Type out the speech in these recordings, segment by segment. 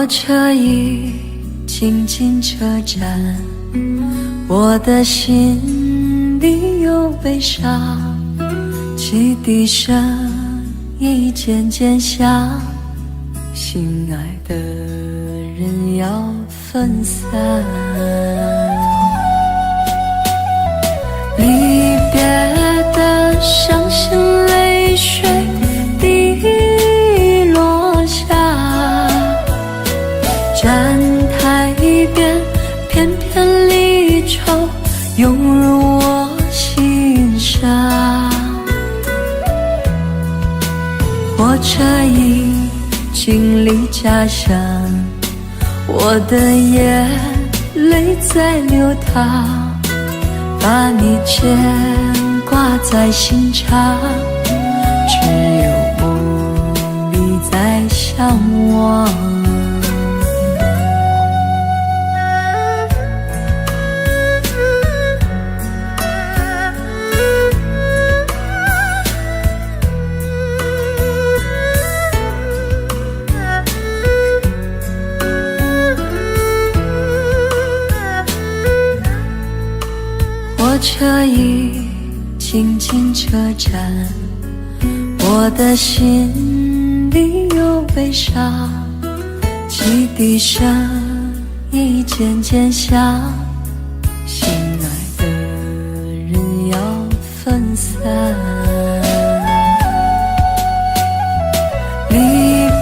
车已经进车站，我的心里有悲伤，汽笛声已渐渐响，心爱的人要分散。离别的伤心泪水滴落下，站台边片片离愁涌入我心上。火车已经离家乡，我的眼泪在流淌，把你牵挂在心上，只有梦里在向往。火车已经进车站，我的心里有悲伤，汽笛声已渐渐响，心爱的人要分散。离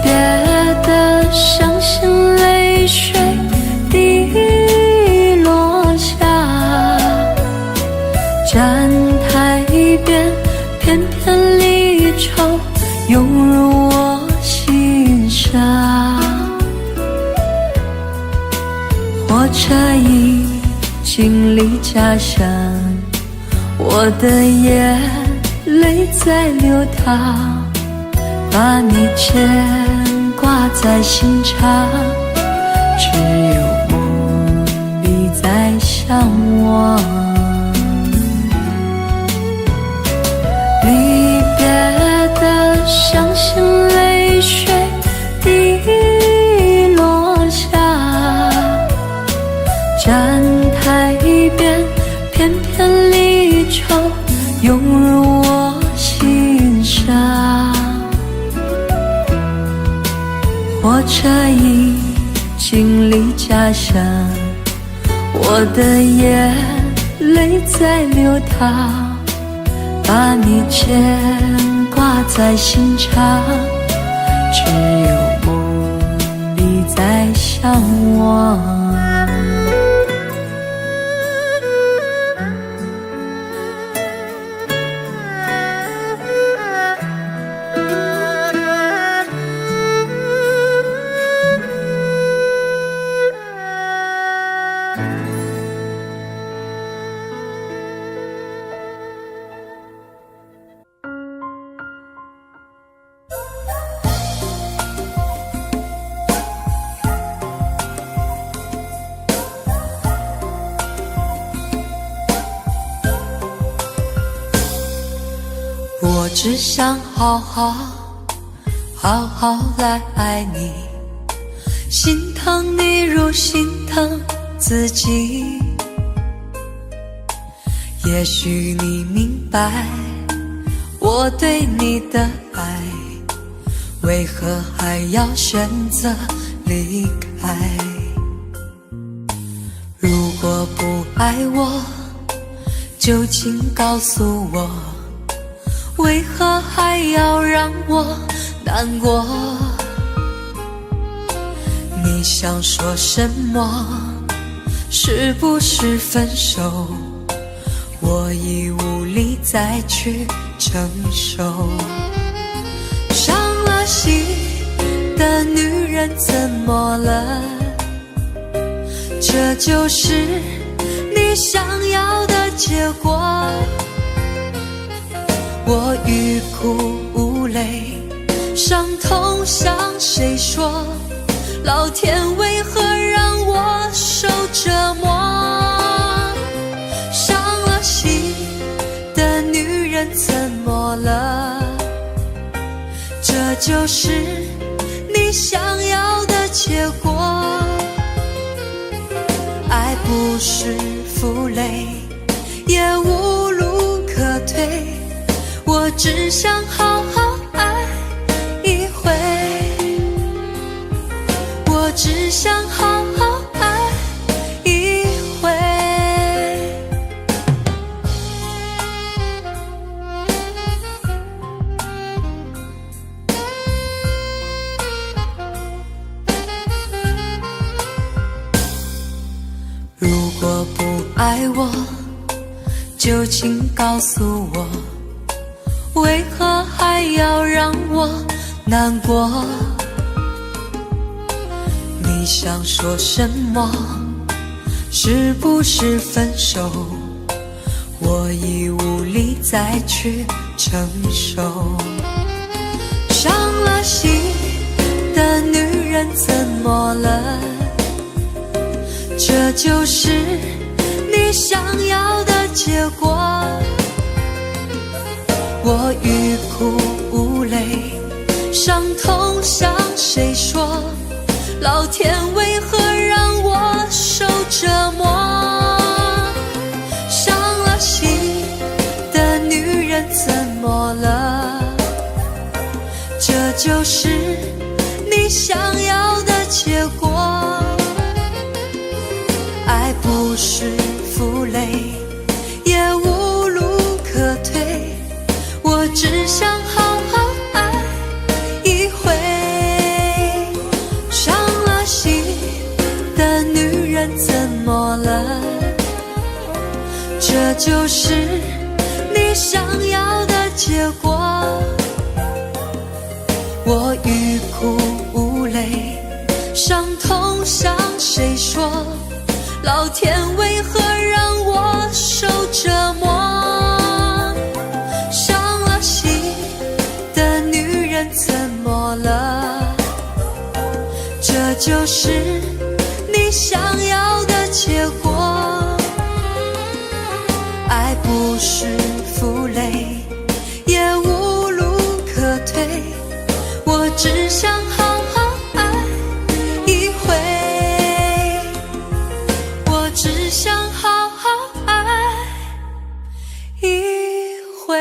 别的伤心泪水滴落下，站台边片片离愁涌入我心上。火车已经离家乡，我的眼泪在流淌，把你牵挂在心上，只有梦里在向往。离别的伤心泪水滴落下，站台边片片离愁涌入我心上。火车已经离家乡，我的眼泪在流淌，把你牵挂在心上，只有梦里在向往。我只想好好来爱你，心疼你如心疼自己。也许你明白我对你的爱，为何还要选择离开？如果不爱我，就请告诉我，为何还要让我难过？你想说什么？是不是分手？我已无力再去承受。伤了心的女人怎么了？这就是你想要的结果。我欲哭无泪，伤痛向谁说？老天为何让我受折磨？伤了心的女人怎么了？这就是你想要的结果。爱不是负累，也无路可退，我只想好好爱一回，我只想好好爱一回。如果不爱我，就请告诉我，为何还要让我难过？你想说什么？是不是分手？我已无力再去承受。伤了心的女人怎么了？这就是你想要的结果。我欲哭无泪，伤痛向谁说？老天为何让我受折磨？伤了心的女人怎么了？这就是你想要的结果。爱不是负累，也无路可退，我只想好好爱一回。伤了心的女人怎么了？这就是你想要的结果。我欲哭无泪，伤痛向谁说？老天为何让我受折磨？伤了心的女人怎么了？这就是你想要的结果。爱不是负累，也无路可退，我只想好好爱一回，我只想好好爱一回。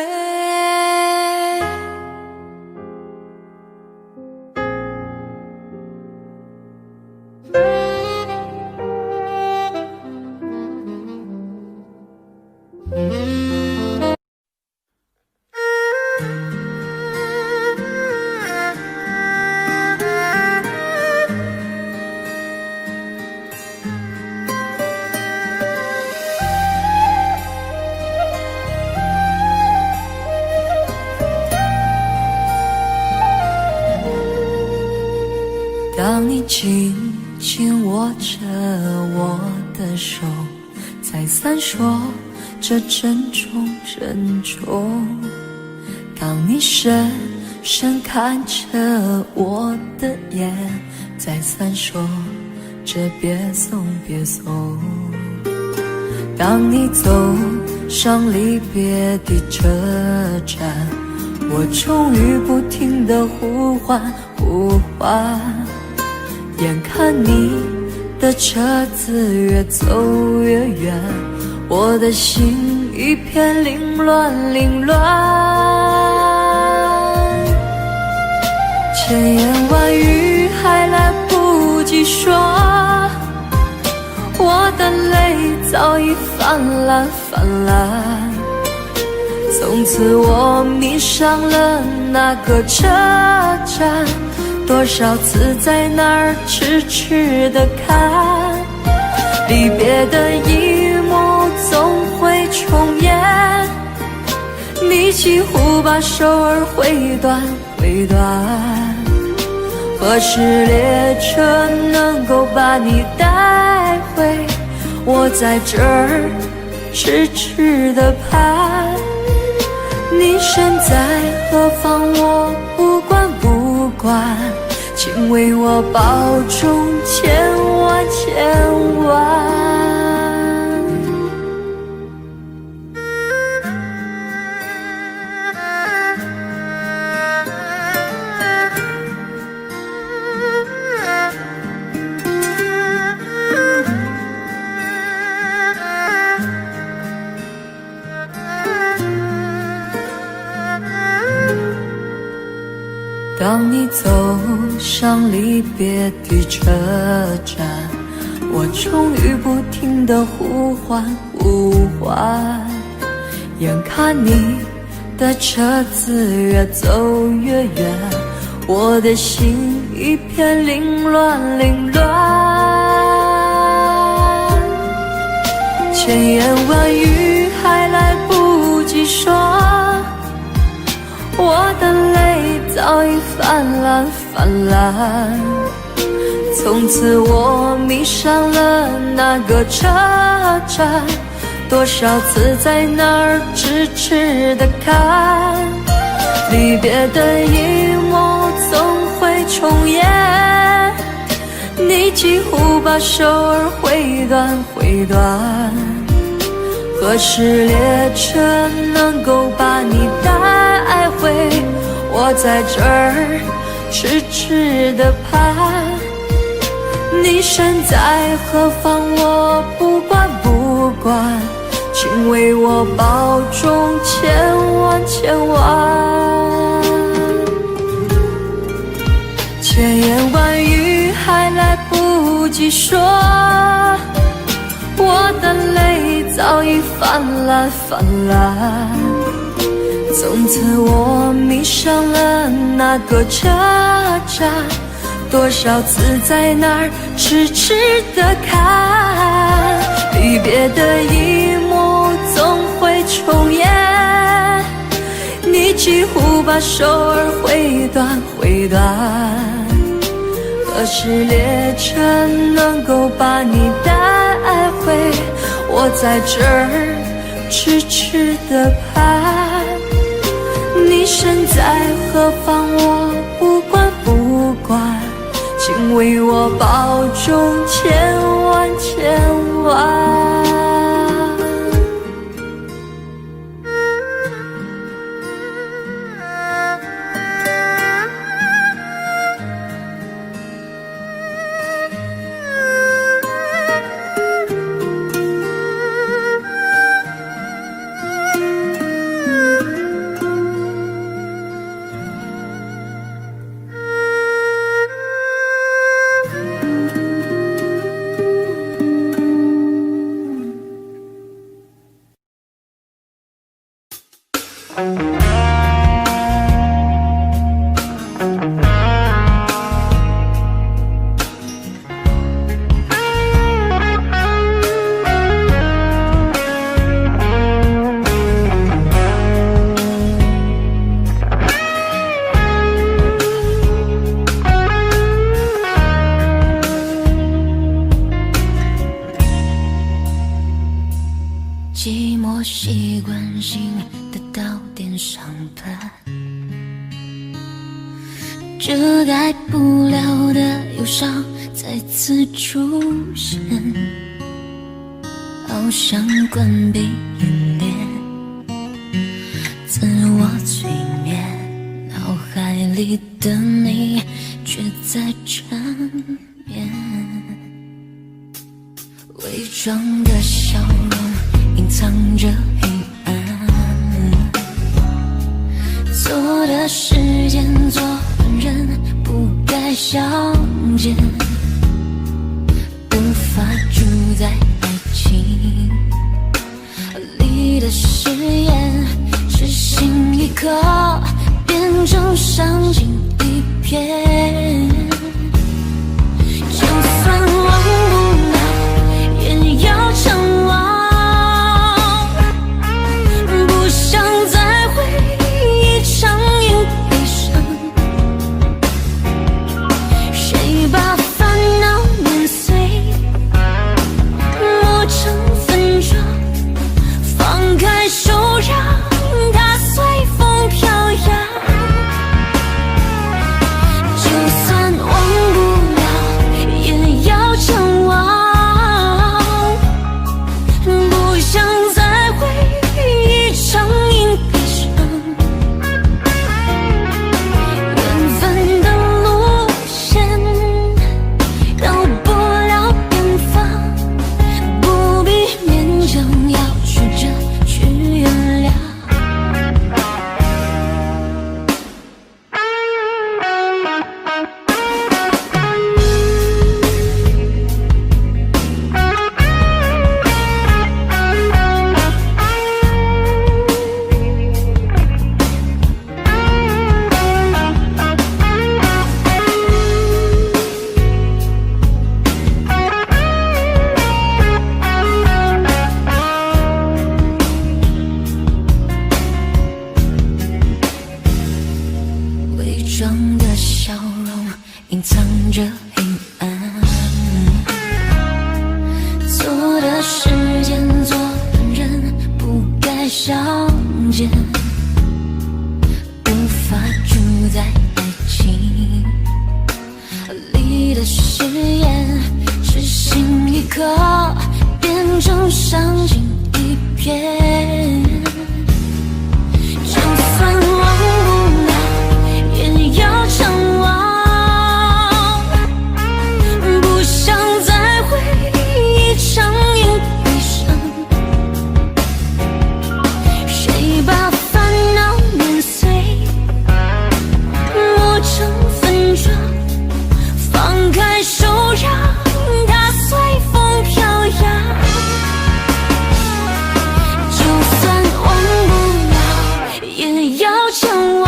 当你紧紧握着我的手，再三说着珍重珍重。当你深深看着我的眼，再三说着别送别送。当你走上离别的车站，我终于不停地呼唤呼唤。眼看你的车子越走越远，我的心一片凌乱凌乱。千言万语还来不及说，我的泪早已泛滥泛滥。从此我迷上了那个车站，多少次在那儿痴痴地看，离别的一幕总会重演，你几乎把手儿挥断挥断。何时列车能够把你带回？我在这儿痴痴地盼，你身在何方我不管不管，请为我保重千万千万。当你走上离别的车站，我终于不停地呼唤呼唤，眼看你的车子越走越远，我的心一片凌乱凌乱，千言万语还来不及说，我的泪早已泛滥泛滥，从此我迷上了那个车站，多少次在那儿痴痴地看，离别的一幕总会重演，你几乎把手儿挥断挥断，何时列车能够把你带回？我在这儿痴痴地盼，你身在何方我不管不管，请为我保重千万千万。千言万语还来不及说，我的泪早已泛滥泛滥，从此我迷上了那个车站，多少次在那儿痴痴地看，离别的一幕总会重演，你几乎把手儿挥断挥断，何时列车能够把你带回？我在这儿痴痴地盼，你身在何方我不管不管，请为我保重千万千万。寂寞习惯性的到点上班，遮盖不了的忧伤再次出现，好想关闭眼帘，自我催眠，脑海里的你却在缠绵，伪装的笑容隐藏着黑暗，错的时间错的人不该相见，无法主宰爱情里的誓言，痴心一刻变成伤心一片，就算忘不了也要承忘，就装的笑容隐藏着黑暗，错的时间，错的人，不该相见，无法主宰爱情里的誓言，痴心一刻变成伤心一片。就算忘不了，也要强忘，不想再回忆长夜悲伤。谁把烦恼碾碎，磨成粉状，放开手让它随风飘扬。就算忘不了，也要强忘，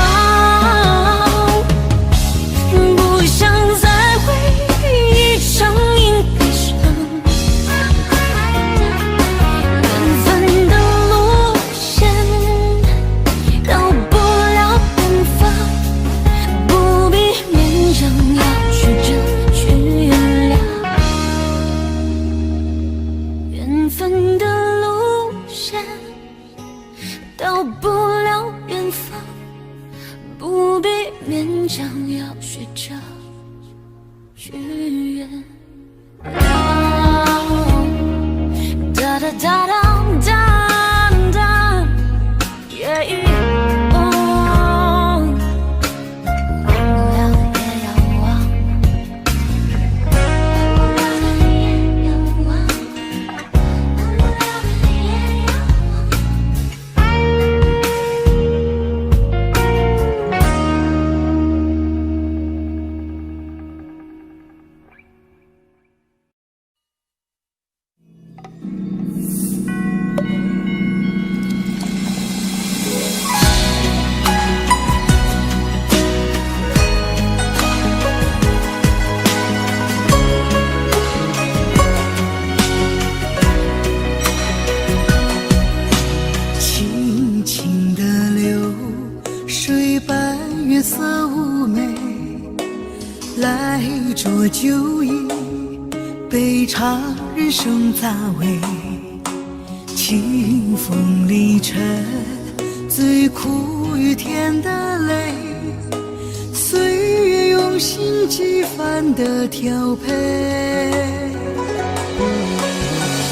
不想再回忆长夜悲伤。缘分的路线到不了远方，不必勉强，要学着去原谅。缘分的路线到不了远方，不必勉强，要学着去原谅。哒哒哒哒哒哒，耶，哦，忘不了的也要忘，忘不了的也要忘，忘不了的也要忘。轻轻的流水般月色妩媚，来酌酒饮，杯茶人生杂味。清风里沉最苦与甜的泪，岁月用心几番的调配。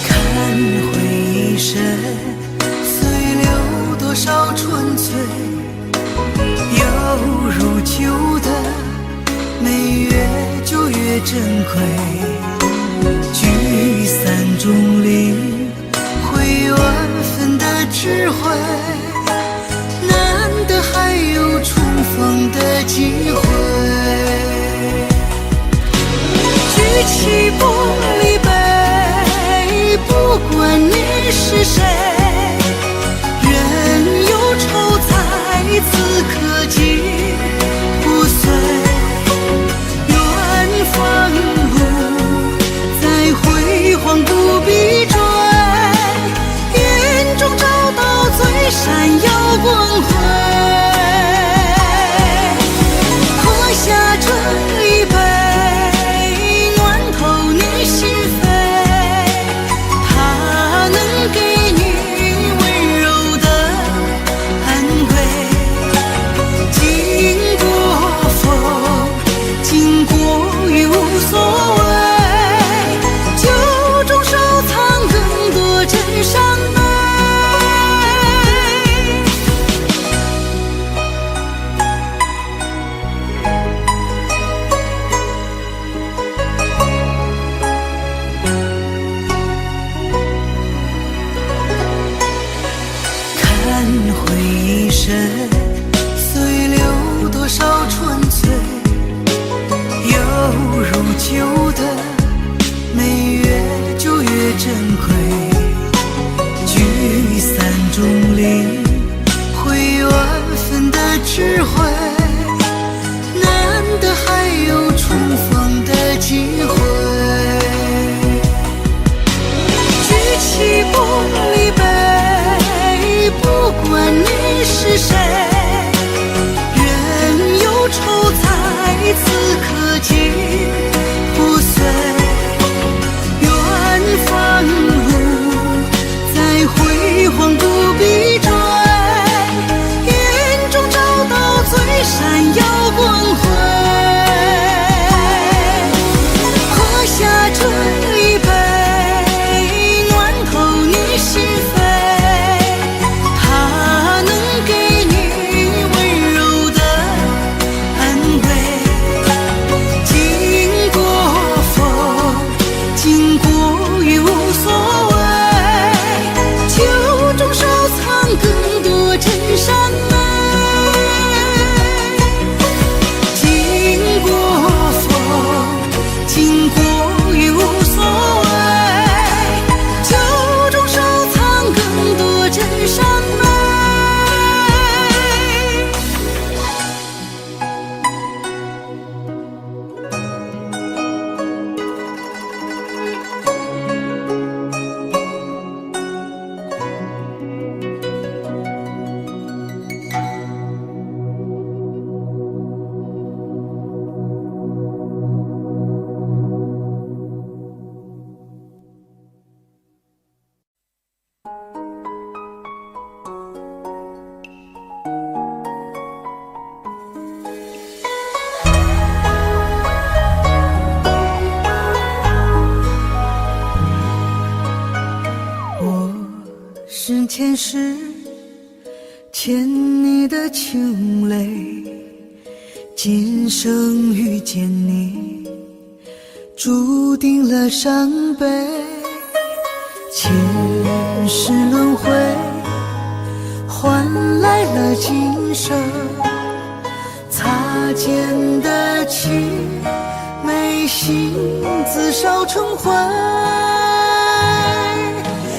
看回忆深，随流多少纯粹，犹如旧的每月就越珍贵。聚散中领会万分的智慧，难得还有重逢的机会。举起玻璃杯，不管你是谁，任忧愁在此刻尽不碎。远方路再辉煌不必追，云中找到最闪耀光辉。喝下这一杯，暖透你心扉，它能给你温柔的安慰。经过风，经过雨无所谓，酒中收藏更多真善美。看回忆深，随流多少纯粹，犹如旧的每月就越珍贵。聚散中领会万分的智慧，难得还有重逢的机会。举起玻璃杯，不管你是谁，任忧愁前世欠你的情泪，今生遇见你，注定了伤悲。前世轮回，换来了今生擦肩的情，眉心自烧成灰。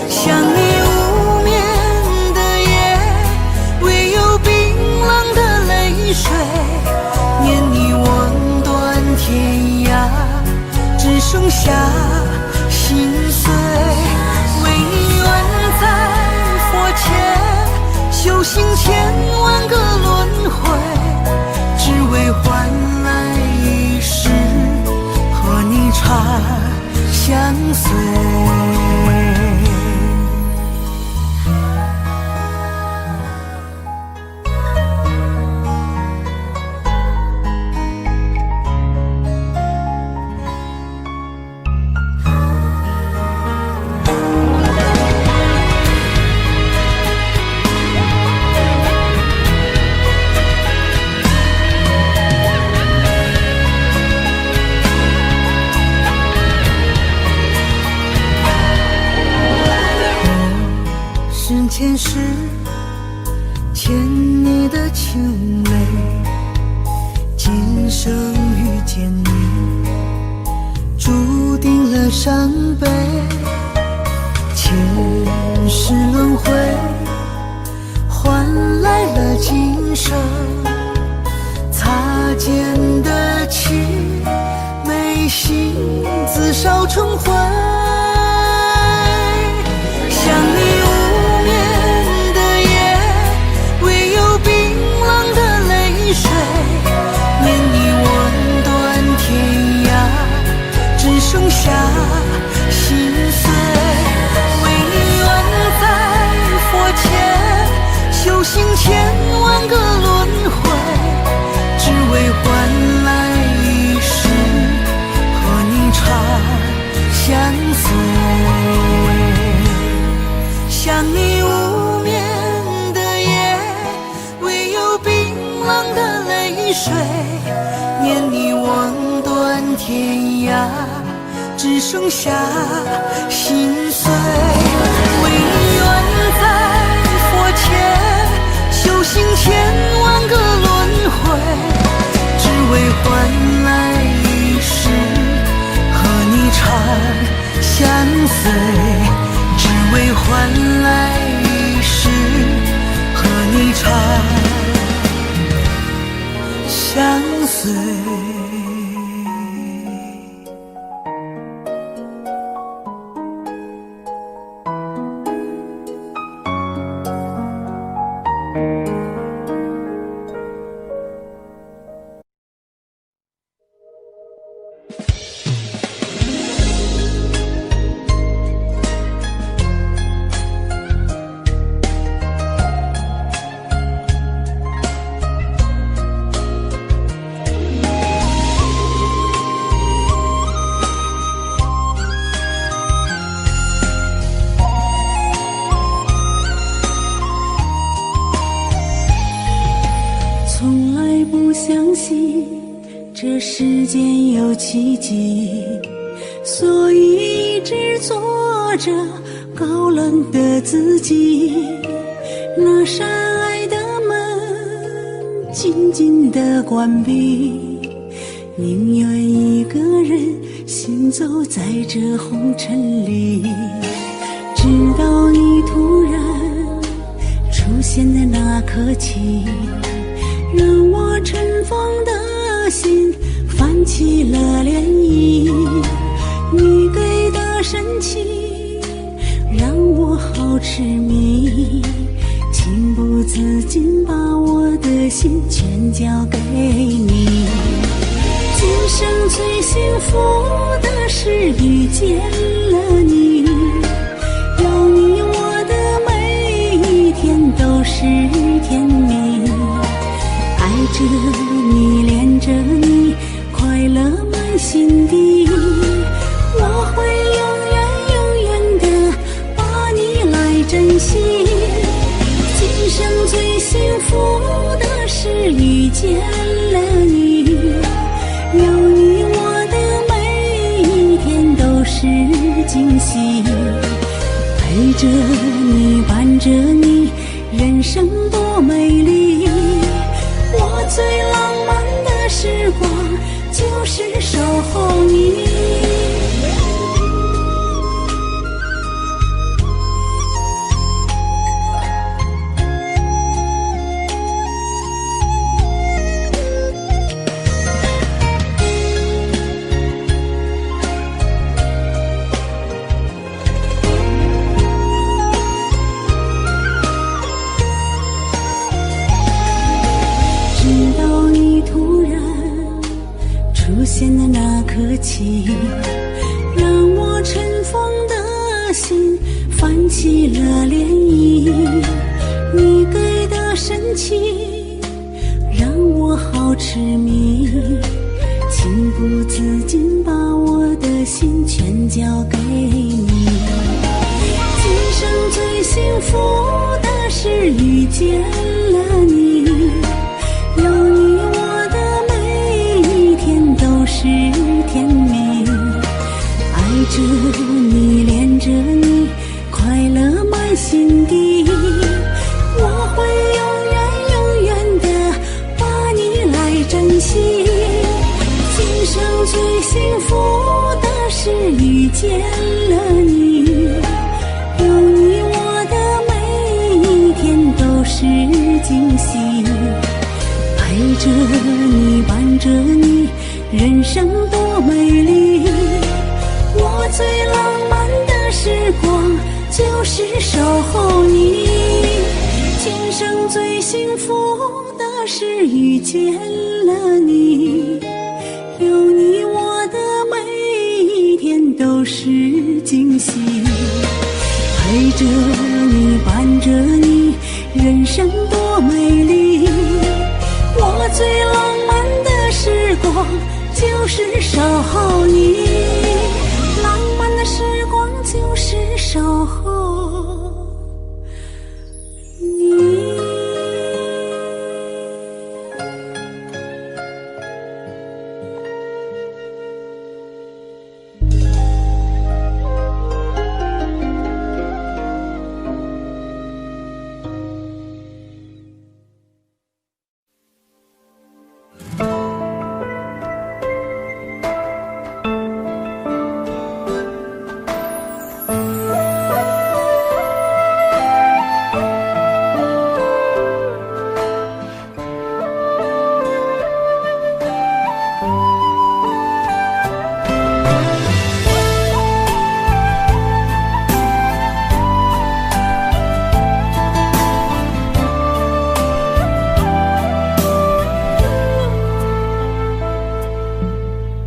想你无眠的夜，唯有冰冷的泪水，念你望断天涯，只剩下心碎。为你愿在佛前修行千万个轮回，只为换来一世和你长相随。前世欠你的情泪，今生遇见你，注定了伤悲。前世轮回，换来了今生擦肩的情，眉心自烧成灰。想你无眠的夜，唯有冰冷的泪水，念你望断天涯，只剩下心碎。为你愿在佛前修行千万个轮回，只为换来一世和你长相随。想你无眠的夜，唯有冰冷的泪水，念你望断天涯，只剩下心碎。为你愿在佛前修行千万个轮回，只为换来一世和你长相随，只为换来一世和你长相随。这世间有奇迹，所以一直做着高冷的自己。那扇爱的门紧紧地关闭，宁愿一个人行走在这红尘里。直到你突然出现的那刻起，让我尘封的心泛起了涟漪。你给的深情让我好痴迷，情不自禁把我的心全交给你。今生最幸福的是遇见了你，有你我的每一天都是甜蜜。爱着你，恋着你，快乐满心底。我会永远永远地把你来珍惜。生最幸福的是遇见了你，有你我的每一天都是惊喜，陪着你伴着你，人生多美丽。我最浪漫的时光就是守候你。出现的那刻起，让我尘封的心泛起了涟漪。你给的深情让我好痴迷，情不自禁把我的心全交给你。今生最幸福的是遇见了你，有你我的每一天都是甜蜜，爱着你恋着你，快乐满心底。我会永远的把你来珍惜。今生最幸福的是遇见了你，有你我的每一天都是惊喜，陪着你伴着你，人生多美丽。我最浪漫的时光就是守候你，今生最幸福的是遇见了你，有你我的每一天都是惊喜，陪着你伴着你，人生多美丽。我最浪漫的时光就是守候你，浪漫的时光就是守候你。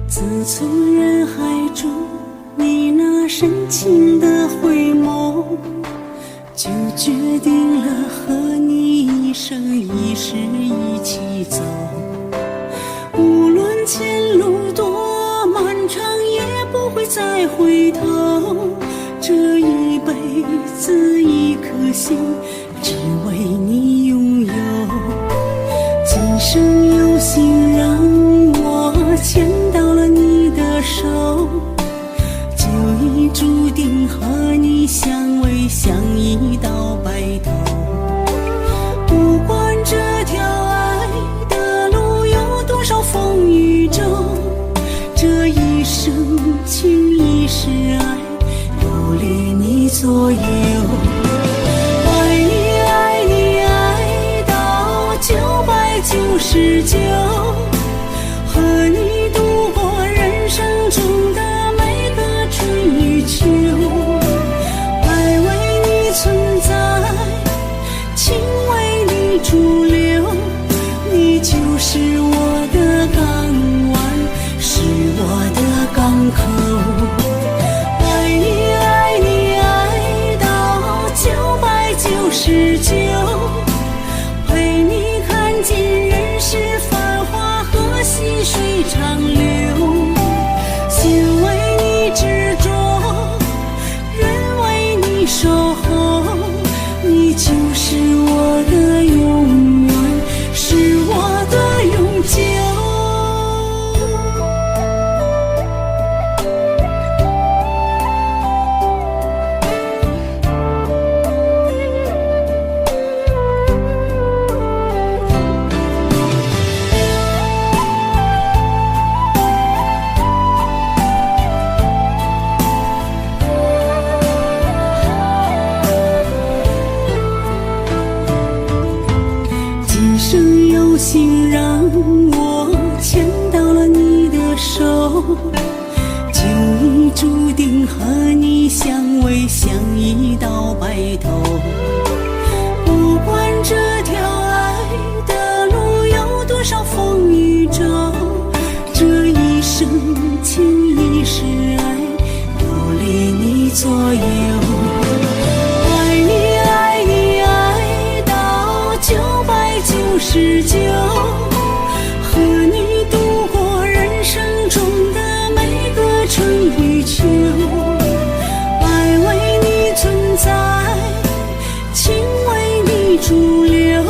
自从人海中你那深情的回眸，就决定了和你一生一世一起走。无论前路多漫长，也不会再回头。这一辈子一颗心，只为你拥有。今生有幸让我牵到了你的手，就已注定和你相偎相依到白头。不管这条爱的路有多少风雨骤，这一生情一世爱，有你你左右。99，和你度过人生中的每个春与秋。爱为你存在，情为你驻留，你就是我的港湾，是我的港口。爱你爱你爱到999，陪你看尽人世繁华和细水长流，心为你执着，人为你守候，你就是我的就已注定和你相偎，像一道白头。不管这条爱的路有多少风雨骤，这一生情一世爱，都离你左右。爱你爱你爱到999，和你度过人生中的每个春与秋。爱为你存在，情为你驻留，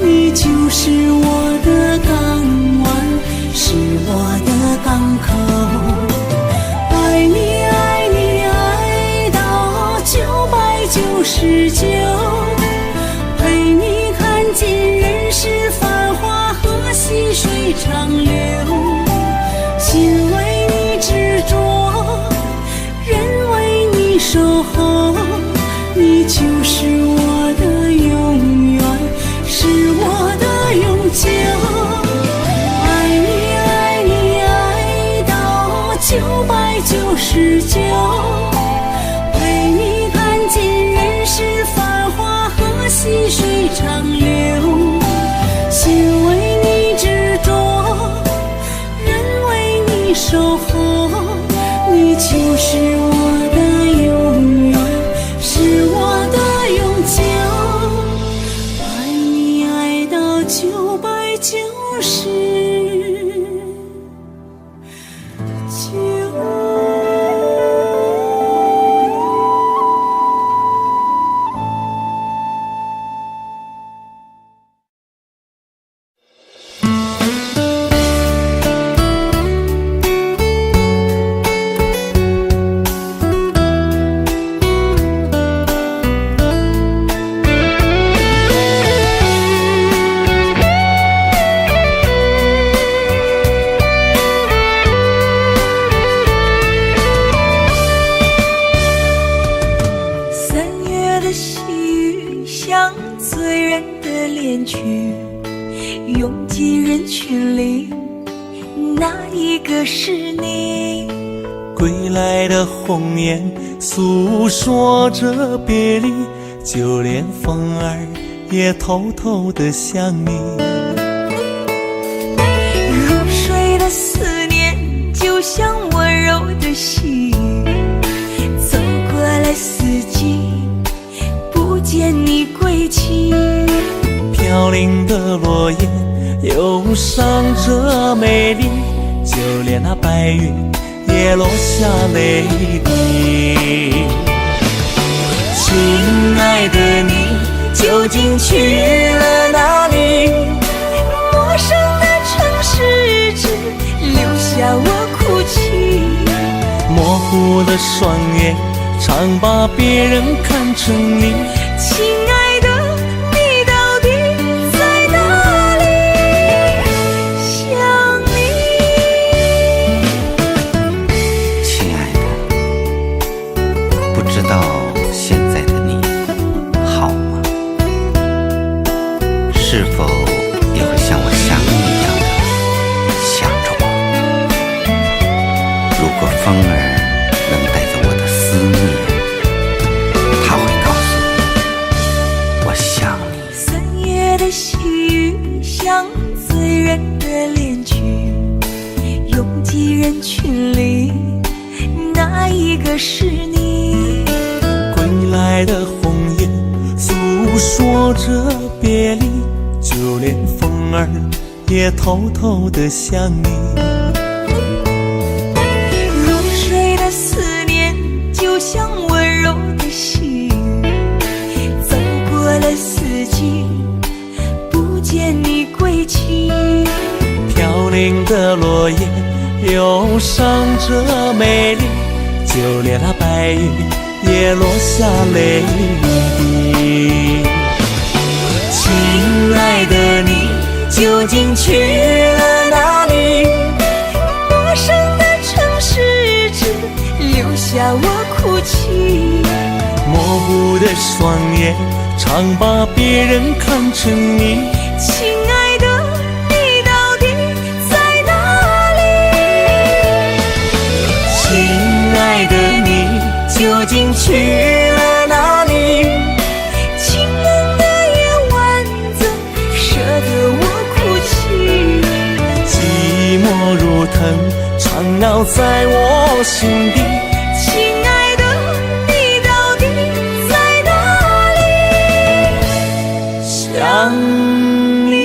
你就是我的港湾，是我的港口。爱你爱你爱到999，陪你看尽人世繁华和细水长流，心为你执着，人为你守候，你就是我的永远，是我的永久。爱你爱你爱到999，陪你看尽人世繁华和细水长流，心为你执着，人为你守候，你就是我的永远，是我的永久。爱你爱到999。拥挤人群里，哪一个是你？归来的鸿雁诉说着别离，就连风儿也偷偷地想你。入睡的思念就像温柔的细雨，走过了四季，不见你归期。飘零的落叶忧伤着美丽，就连那白云也落下泪滴。亲爱的你究竟去了哪里？陌生的城市只留下我哭泣，模糊的双眼常把别人看成你。亲爱的你到底在哪里？想你。亲爱的，不知道现在的你好吗？是否也会像我想你一样的想着我？如果风儿能带走我的思念，它会告诉你我想你。3月的细雨像醉人的恋曲，拥挤人群里，哪一个是你？归来的鸿雁诉说着别离，就连风儿也偷偷地想你。入睡的思念就像温柔的细雨，走过了四季，不见你归期。飘零的落叶忧伤着美丽，就连那白云也落下泪滴。亲爱的你究竟去了哪里？陌生的城市只留下我哭泣，模糊的双眼常把别人看成你。亲爱的你到底在哪里？去了哪里？清冷的夜晚，怎舍得我哭泣？寂寞如藤缠绕在我心底。亲爱的，你到底在哪里？想你。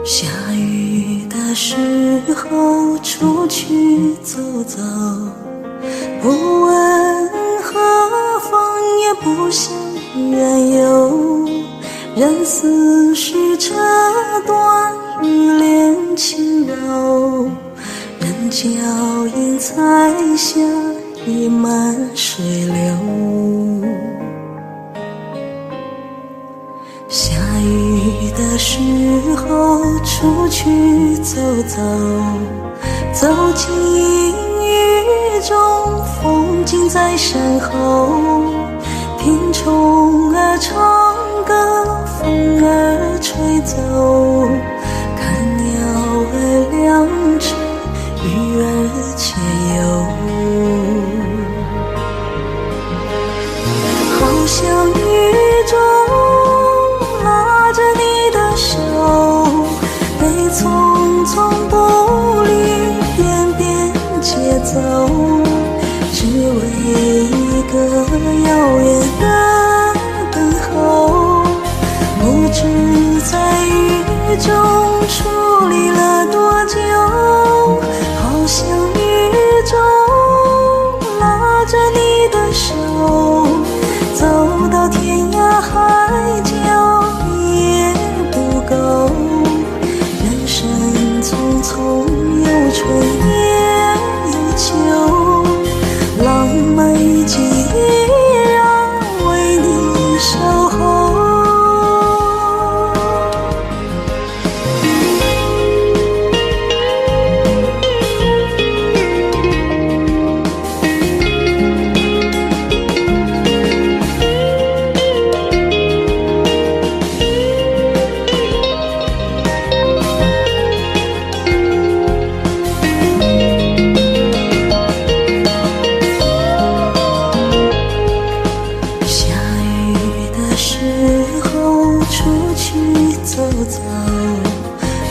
下雨的时候出去走走，不问何方，也不想远游。任似是车短，雨帘轻柔，任脚印踩下溢满水流。下雨的时候出去走走，走进阴雨中，风景在身后，听虫儿唱歌，风儿吹走，看鸟儿两翅，鱼儿潜游。好像雨中拉着你的手，被匆匆步履翩翩接走，只为一个遥远的等候。不知在雨中处理了多久，好像雨中拉着你的手，走到天涯海角也不够。人生匆匆，有春也有秋，浪漫雨季依然为你守候。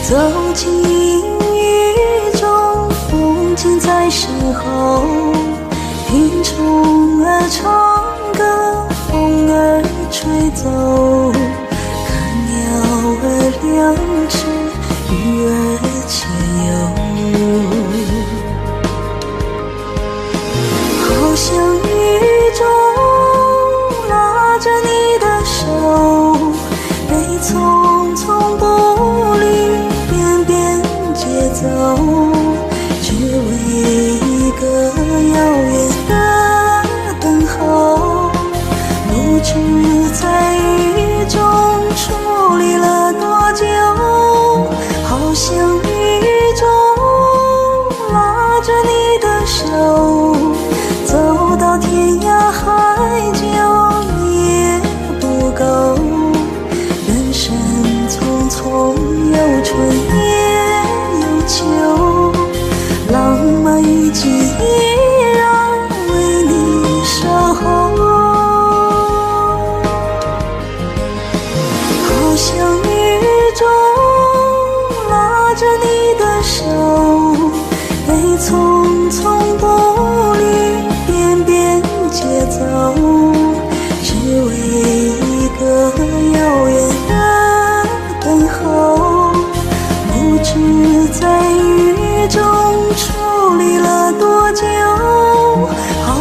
走进阴雨中，风景在身后，听虫儿唱歌，风儿吹走，看鸟儿两翅，鱼儿潜游。好像雨中拉着你的手，被匆匆步履走，只为一个遥远的等候。不知在雨中处理了多久，好像雨中拉着你的手，走到天涯海角也不够。人生匆匆，有春也秋，浪漫雨季依然为你守候。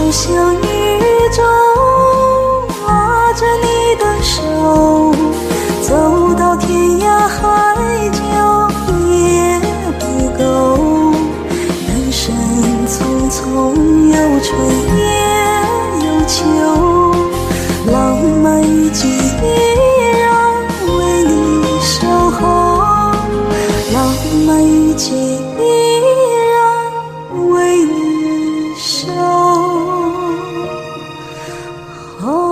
就像宇宙拉着你的手，走到天涯海角也不够。人生匆匆，有春也有秋，浪漫雨季依然为你守候，浪漫雨季依然为你守候。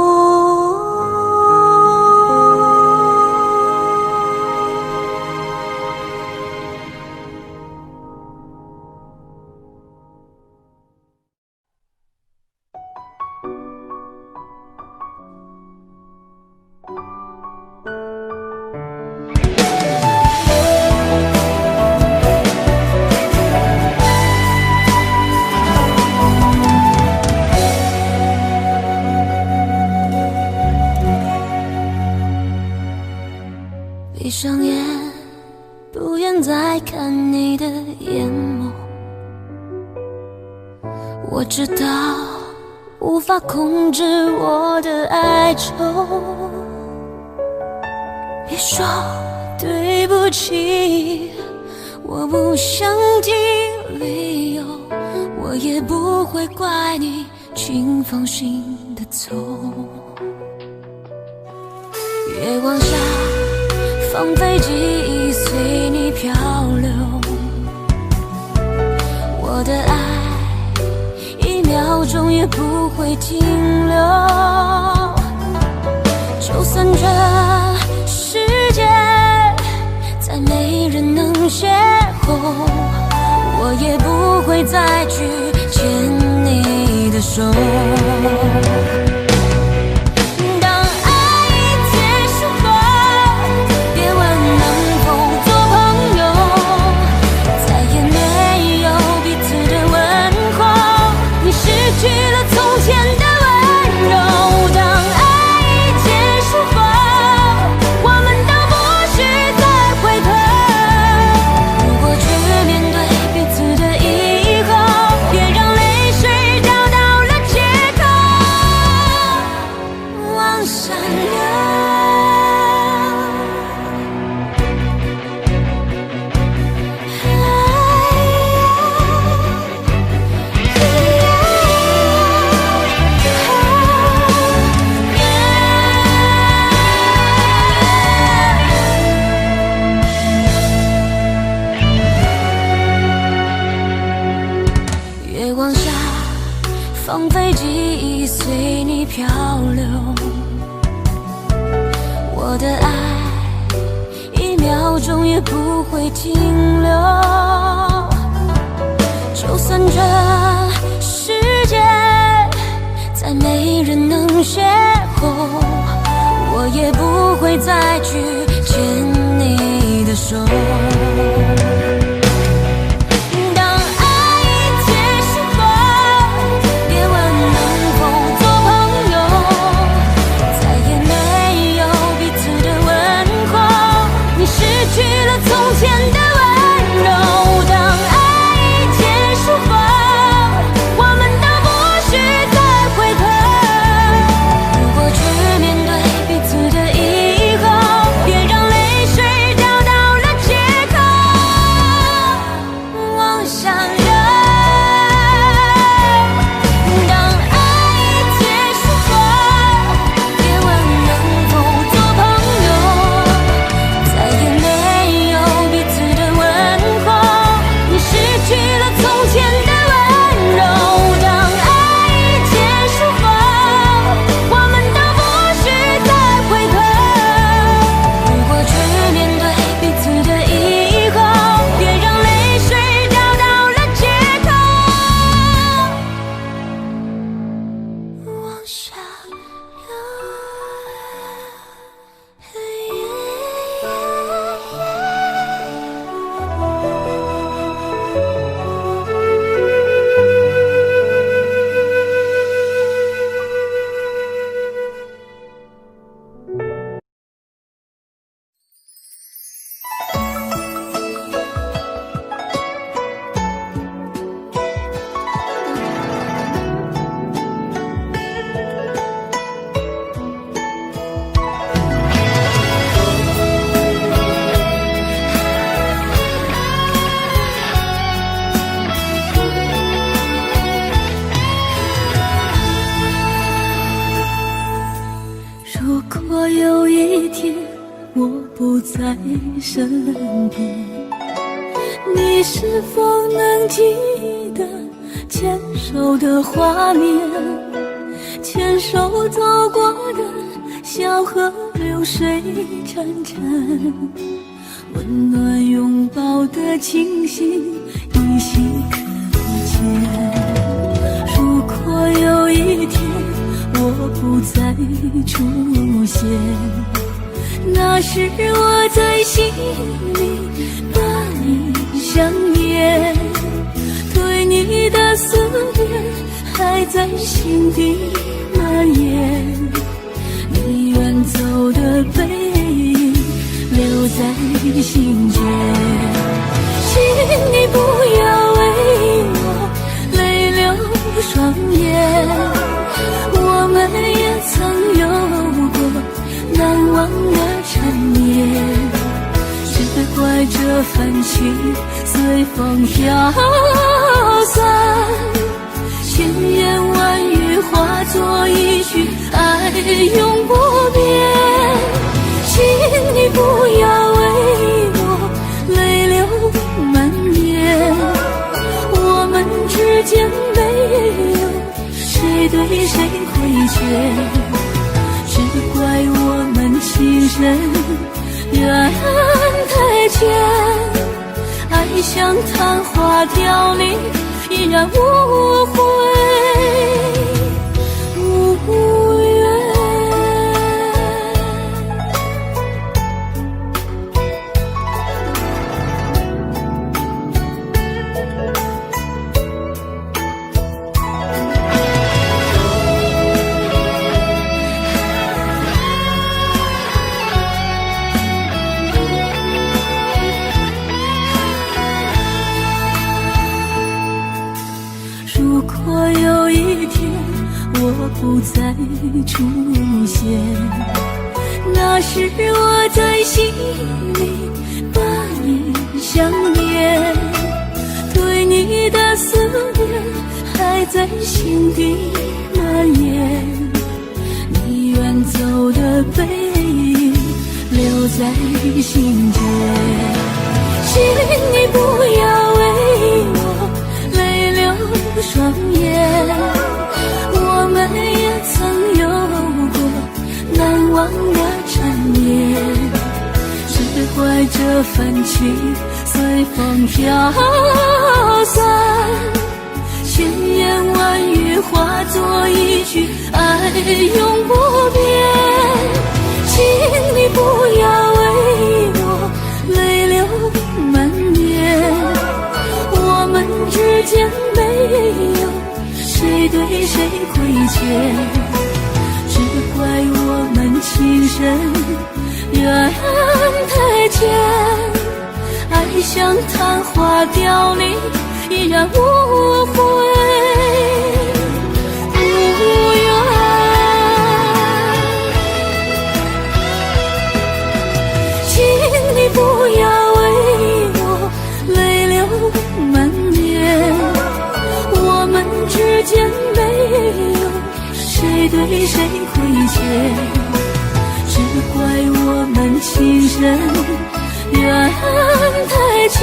闭上眼，不愿再看你的眼眸。我知道无法控制我的哀愁，别说对不起，我不想听理由，我也不会怪你，请放心的走。月光下放飞记忆，随你漂流。我的爱一秒钟也不会停留，就算这世界再没人能邂逅，我也不会再去牵你的手。放飞记忆，随你漂流。我的爱一秒钟也不会停留，就算这世界再没人能邂逅，我也不会再去牵你的手。从前的温柔，当爱结束后，我不在身边，你是否能记得牵手的画面？牵手走过的小河流水潺潺，温暖拥抱的情形依稀可见。如果有一天我不再出现，那时我在心里把你想念，对你的思念还在心底蔓延。你远走的背影留在心间，请你不要为我泪流双眼，我们也曾有过难忘的缠绵，只怪这份情随风飘散，千言万语化作一句爱永不变。请你不要为我泪流满面，我们之间没有谁对谁亏欠，只怪我们情深缘太浅，爱像昙花凋零，依然无悔无怨。如果有一天我不再出现，那时我在心里把你想念，对你的思念还在心底蔓延。你远走的背影留在心间，请你不要为我泪流双眼，我们也曾有过难忘的缠绵，只怪这份情随风飘散，千言万语化作一句爱永不变。请你不要为我泪流满面，我们之间没有谁对谁亏欠，只怪我们情深缘太浅，爱像昙花凋零，依然无悔无怨。请你不要为我泪流满面，我们之间没有谁对谁亏欠，只怪我们情深缘太浅，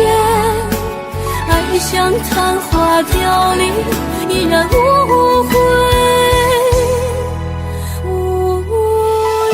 爱像昙花凋零，依然无悔无怨。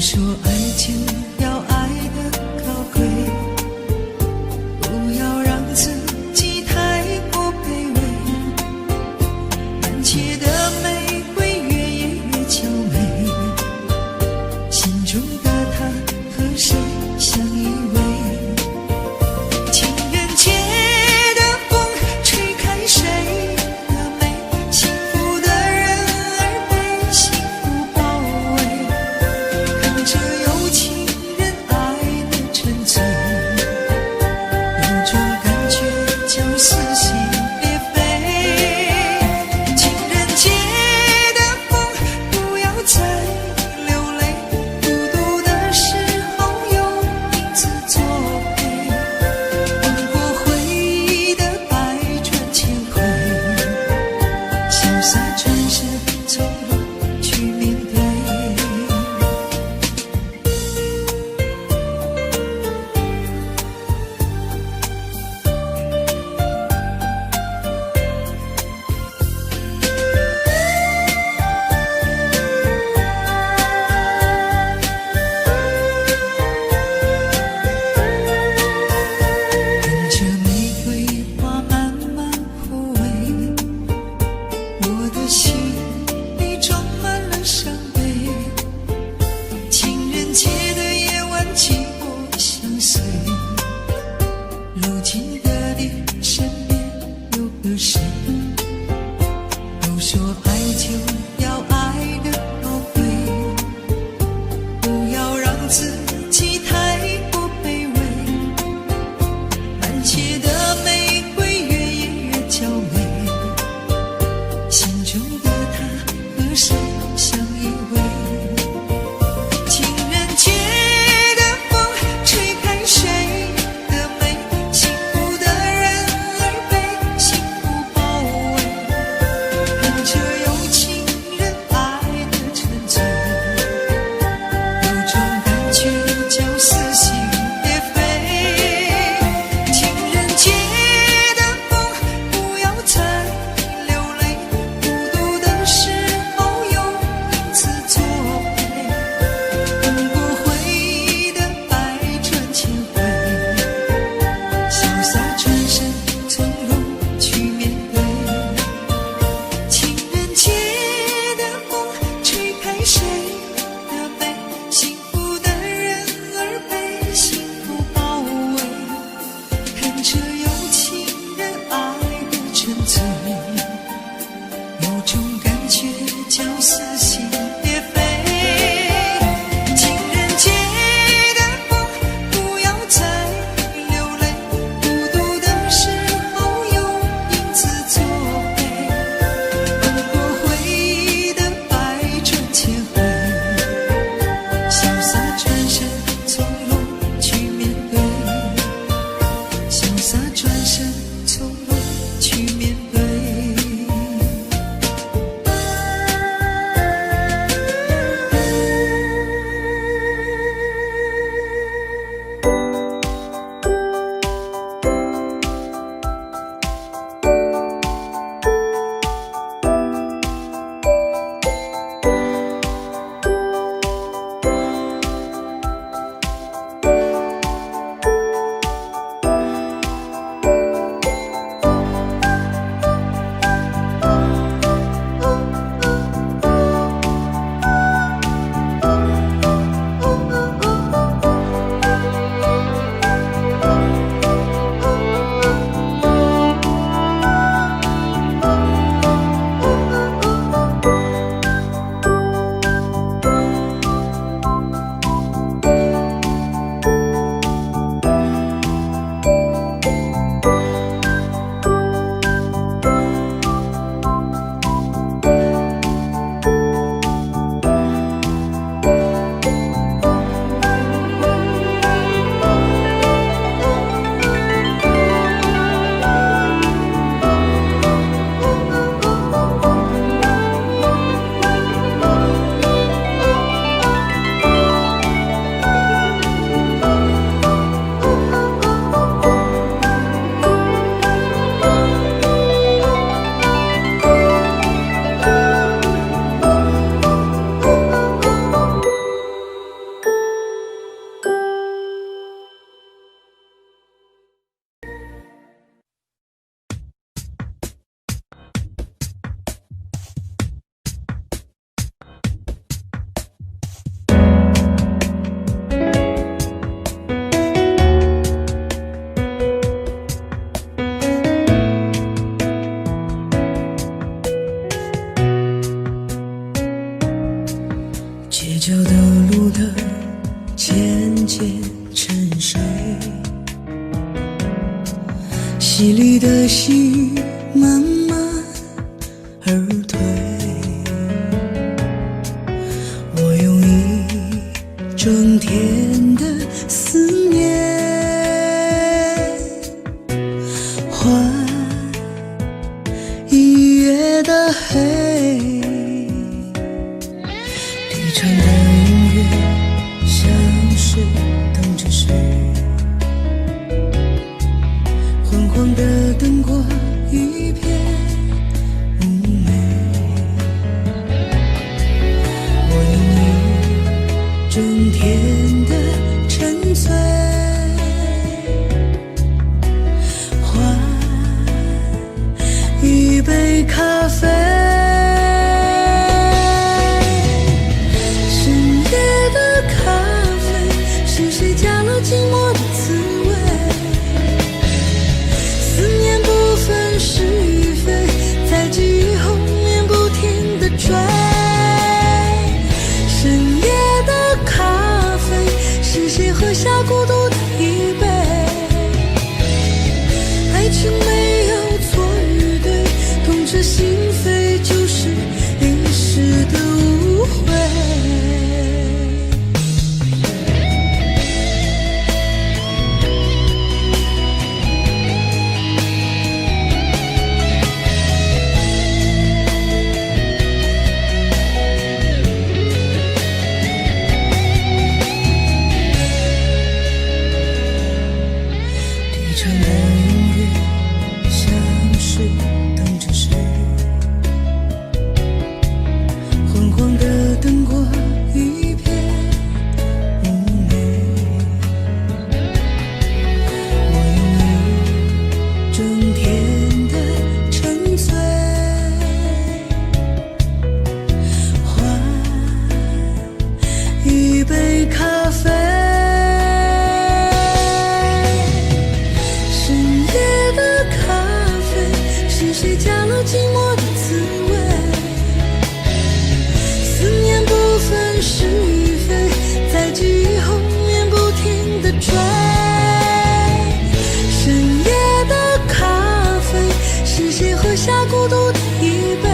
说爱就要爱得高贵，不要让自己太过卑微。满街的玫瑰越野越娇美，心中的他和谁相依偎？情人节的风吹开谁的美，幸福的人儿被幸福包围，看着有情人爱的沉醉，有种感觉叫撕心裂肺。情人节的风不要再流泪，孤独的时候有影子作陪，吻过回忆的百转千回，潇洒转身从容去面对。看着玫瑰花慢慢枯萎，我的心里装满了伤悲。情人节的夜晚寂寞相随，如今的你身边有个谁？都说爱就要爱得高贵，不要让自己太过卑微。满街的玫瑰越野越娇美，心中的他和谁相依偎？情人节的风吹开谁的美，幸福的人儿被幸福包围，看着有情人爱的沉醉，有种感觉叫撕心裂肺。情人节的风不要再流泪，孤独的时候有影子作陪，吻过回忆的百转千回，潇洒转身从容去面对。情人节的风吹开谁的美，幸福的人儿被幸福包围，看着有情人爱的沉醉，有种感觉叫撕心裂肺。情人节的风不要再流泪，孤独的时候有影子作陪，吻过回忆的百转千回，潇洒转身从容去面对，潇洒转身从容去面对。绪慢慢而退，我用一整天的思念换一夜的黑，低沉的音乐像是等着谁，昏黄的灯光一片妩媚，我用一整天的沉醉换一杯咖啡，深夜的咖啡是谁加了寂寞的滋味，思念不分是与非，在记忆后面不停地追，深夜的咖啡是谁喝下孤独的一杯，爱情没有错与对，痛彻心扉就是一时的误会。低沉的音乐像是等着谁，昏黄的灯光一片妩媚，我用一整天的沉醉换一杯咖啡，深夜的咖啡是谁加了寂寞的滋味，思念不分是与非，在记忆后面不停地追，深夜的咖啡是谁喝下孤独的一杯，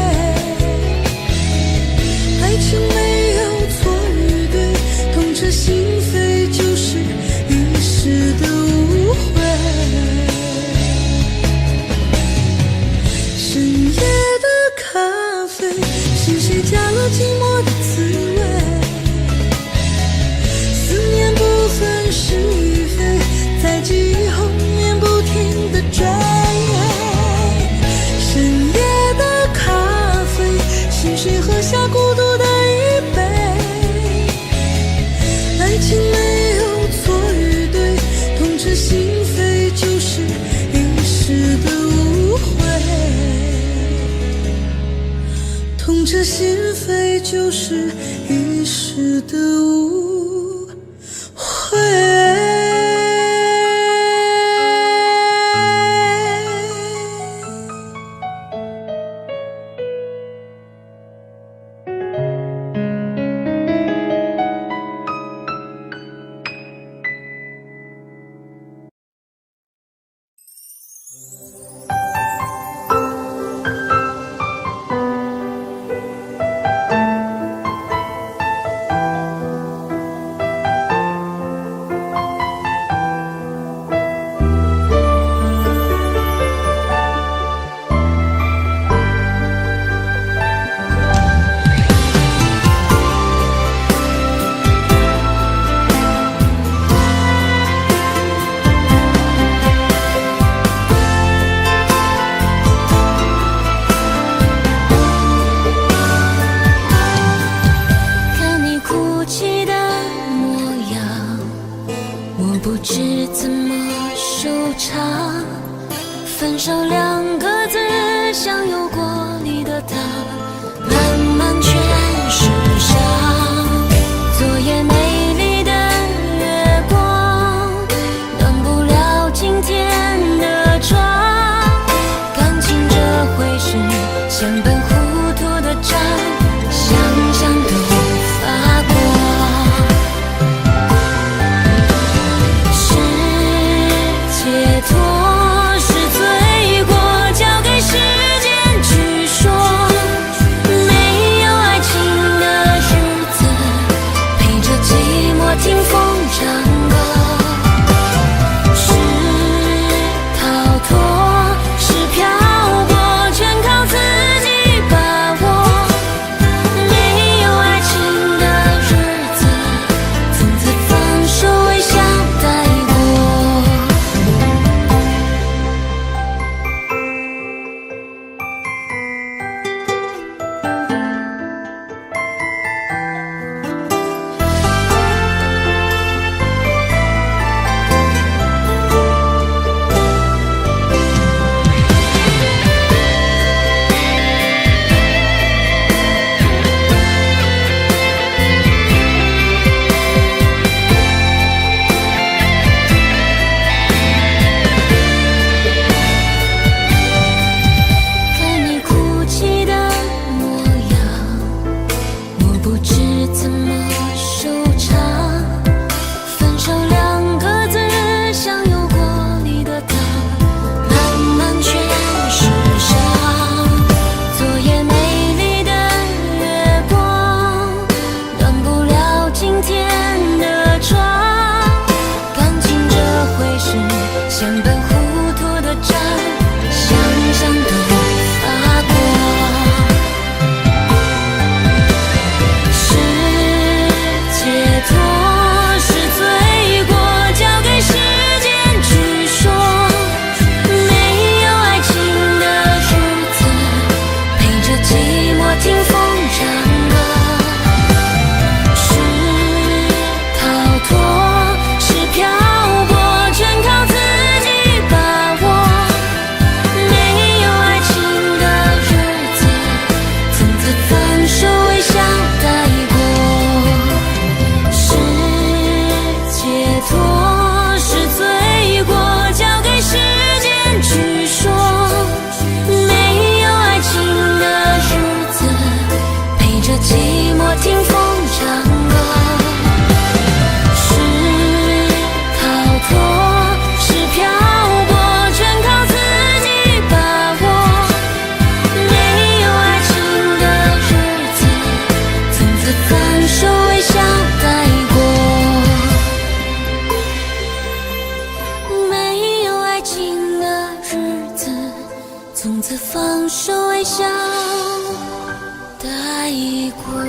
爱情没有错与对，痛彻心扉就是一时的误会，深夜的咖啡是谁加了寂寞的滋味，思念不分是与非，在记忆后面不停地追，深夜的咖啡是谁喝下孤独的一杯，爱情没有错与对，痛彻心扉就是一时的误会，痛彻心扉就是一时的误会。分手两个字，像有过你的他，慢慢全是伤。昨夜美丽的月光，暖不了今天的妆。感情这回事，像本糊涂的账，想想都发光。是解脱，是罪过。笑带过。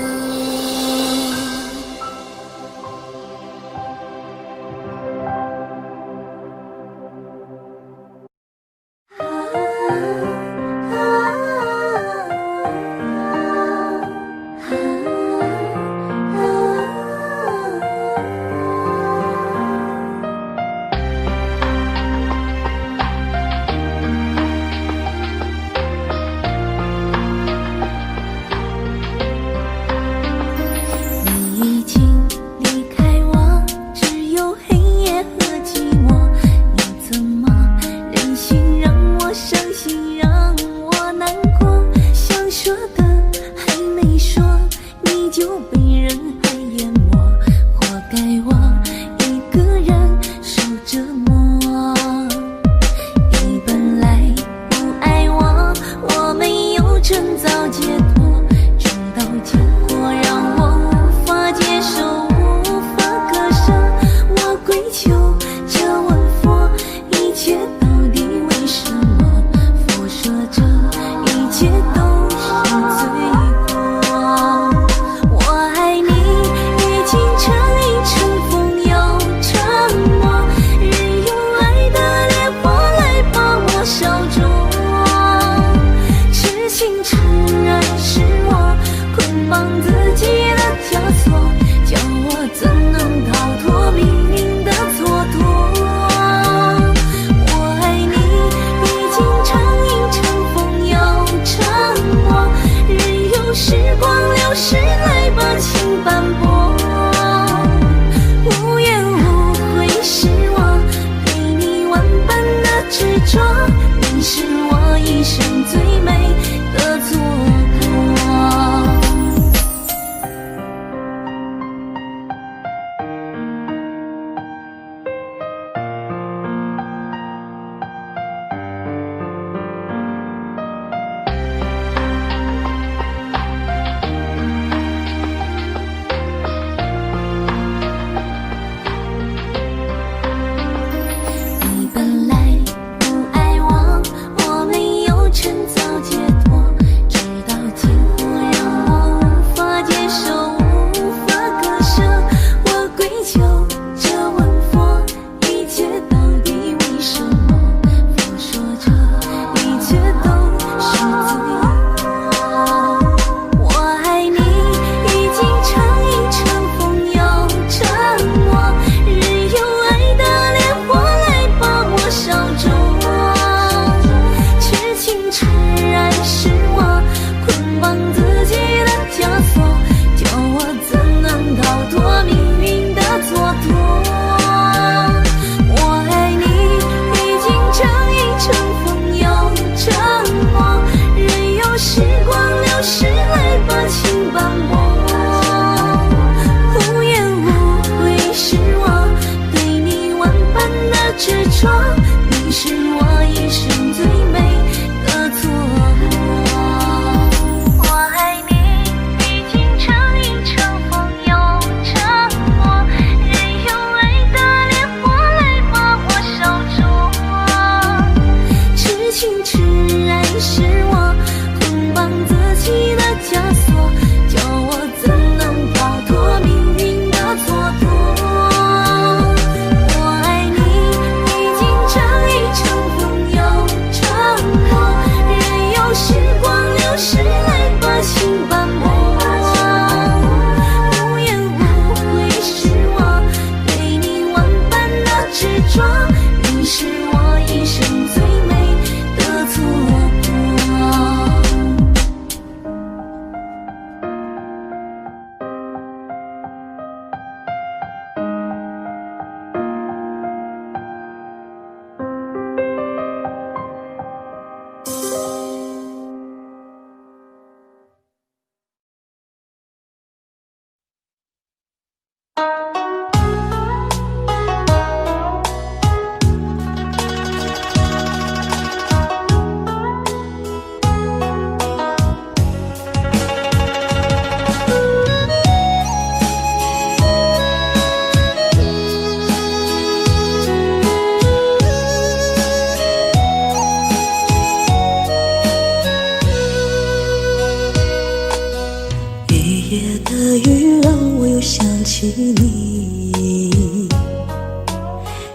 月的雨让我又想起你，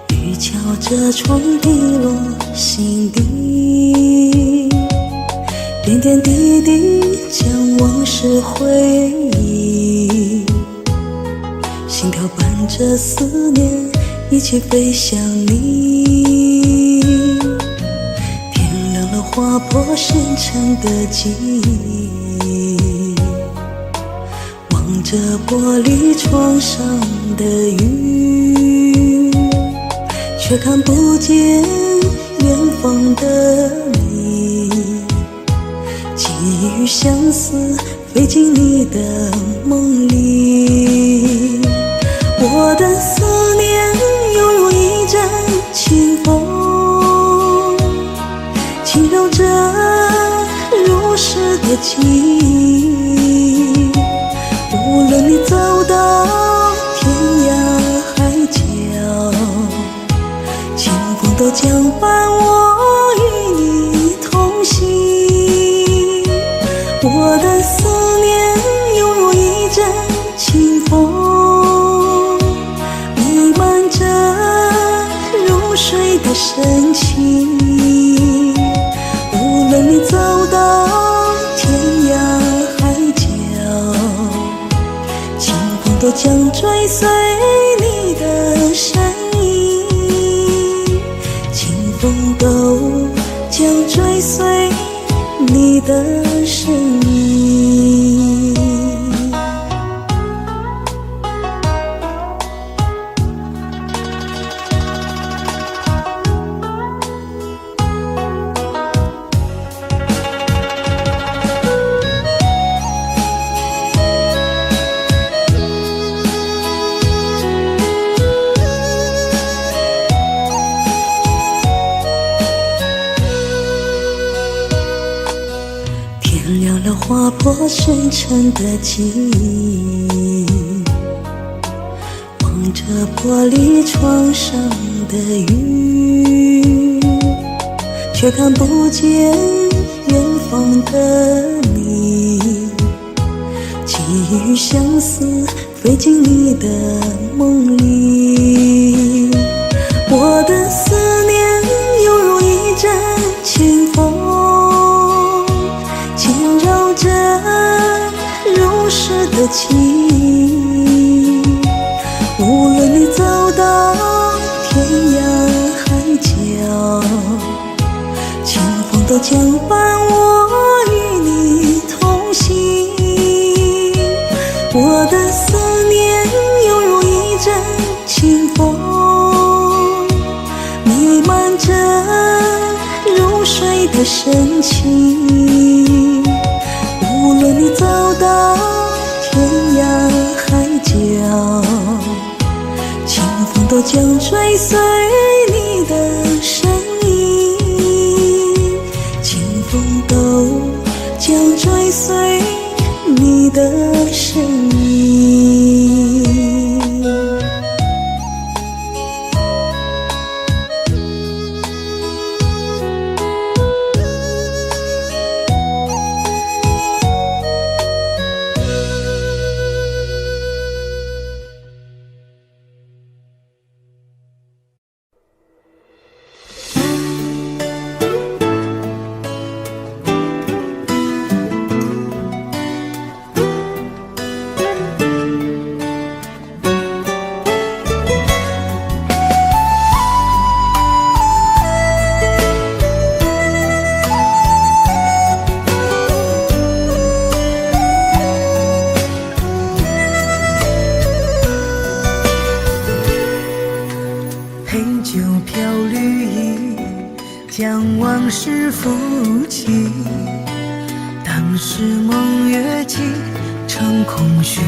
雨敲着窗滴落心底，点点滴滴将往事回忆，心跳伴着思念一起飞向你。天亮了，划破深沉的记忆，望着玻璃窗上的雨，却看不见远方的你。记忆与相思飞进你的梦里，我的思念犹如一阵清风，轻柔着如诗的记忆。无论你走到天涯海角，清风都将伴我与你同行。我的思念犹如一阵清风，弥漫着如水的深情。无论你走到天涯海角，清风都将追随你的身影，清风都将追随你的身影。天亮了，划破深沉的记忆，望着玻璃窗上的雨，却看不见远方的你。记忆与相思飞进你的梦里，我的思念犹如一阵清风，轻柔着如诗的记忆。无论你走到天涯海角，清风都将伴我与你同行。我的思念犹如一阵清风，弥漫着如水的深情。无论你走到天涯海角，清风都将追随你的身影，清风都将追随你的身影。将往事浮起，当时梦越积成空虚，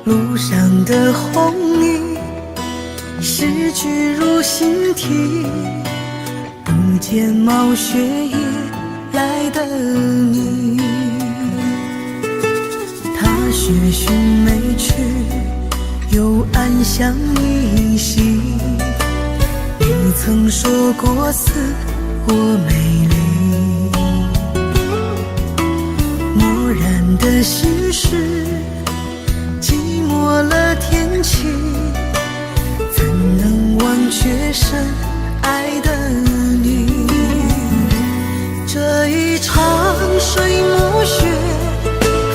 路上的红泥逝去如新啼，不见冒雪夜来的你。踏雪寻梅去，又暗香依稀，你曾说过似我美丽，一场水墨雪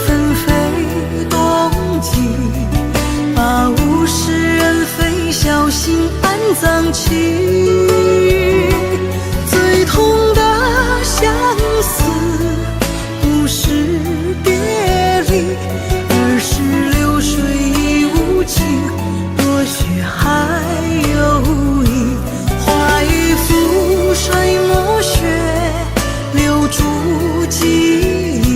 纷飞冬季，把物是人非小心安葬起。最痛的相思不是别离，而是流水已无情，落雪还有意。画一幅水墨雪，留住记忆，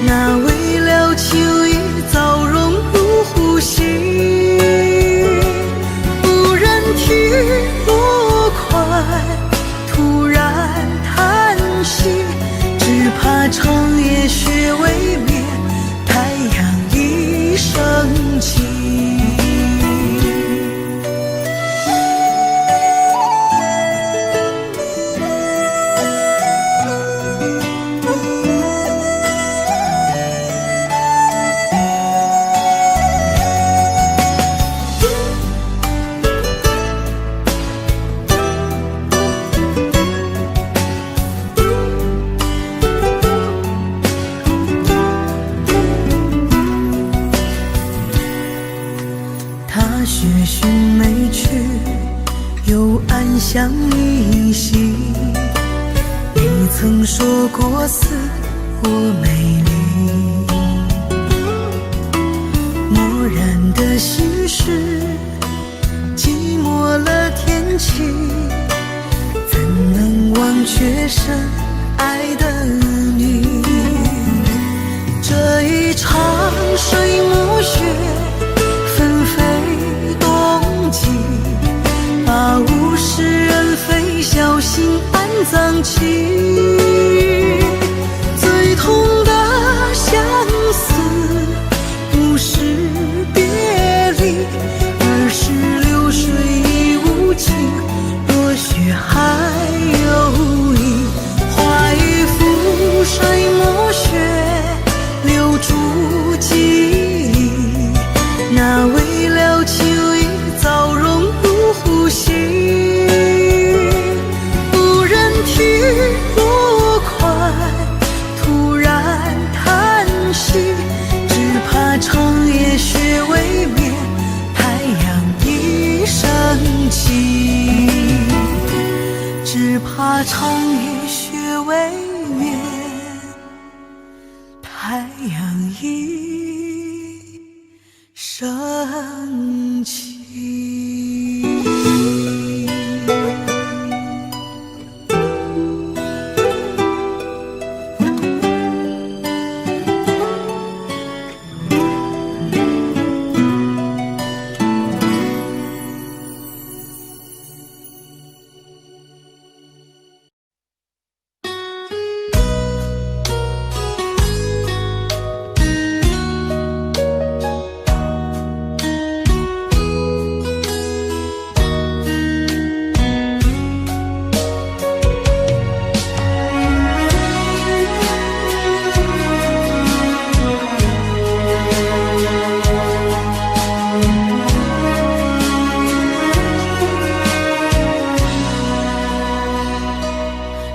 那未了秋意早融入呼吸。不忍听落款突然叹息，只怕长夜雪未眠，太阳已升起。他雪寻没去，又暗香依稀。你曾说过似我美丽，漠然的心事，寂寞了天气，怎能忘却深爱的你？这一场水墨雪纷飞冬季，把物是人非小心安葬起。最痛的相思不是别离，而是流水已无情，落雪还有意。画一幅水墨雪，留住记忆，那未了秋意早融入呼吸。不忍听落款突然叹息，只怕长夜雪未眠，太阳已升起。只怕长夜雪未眠，太阳已升起。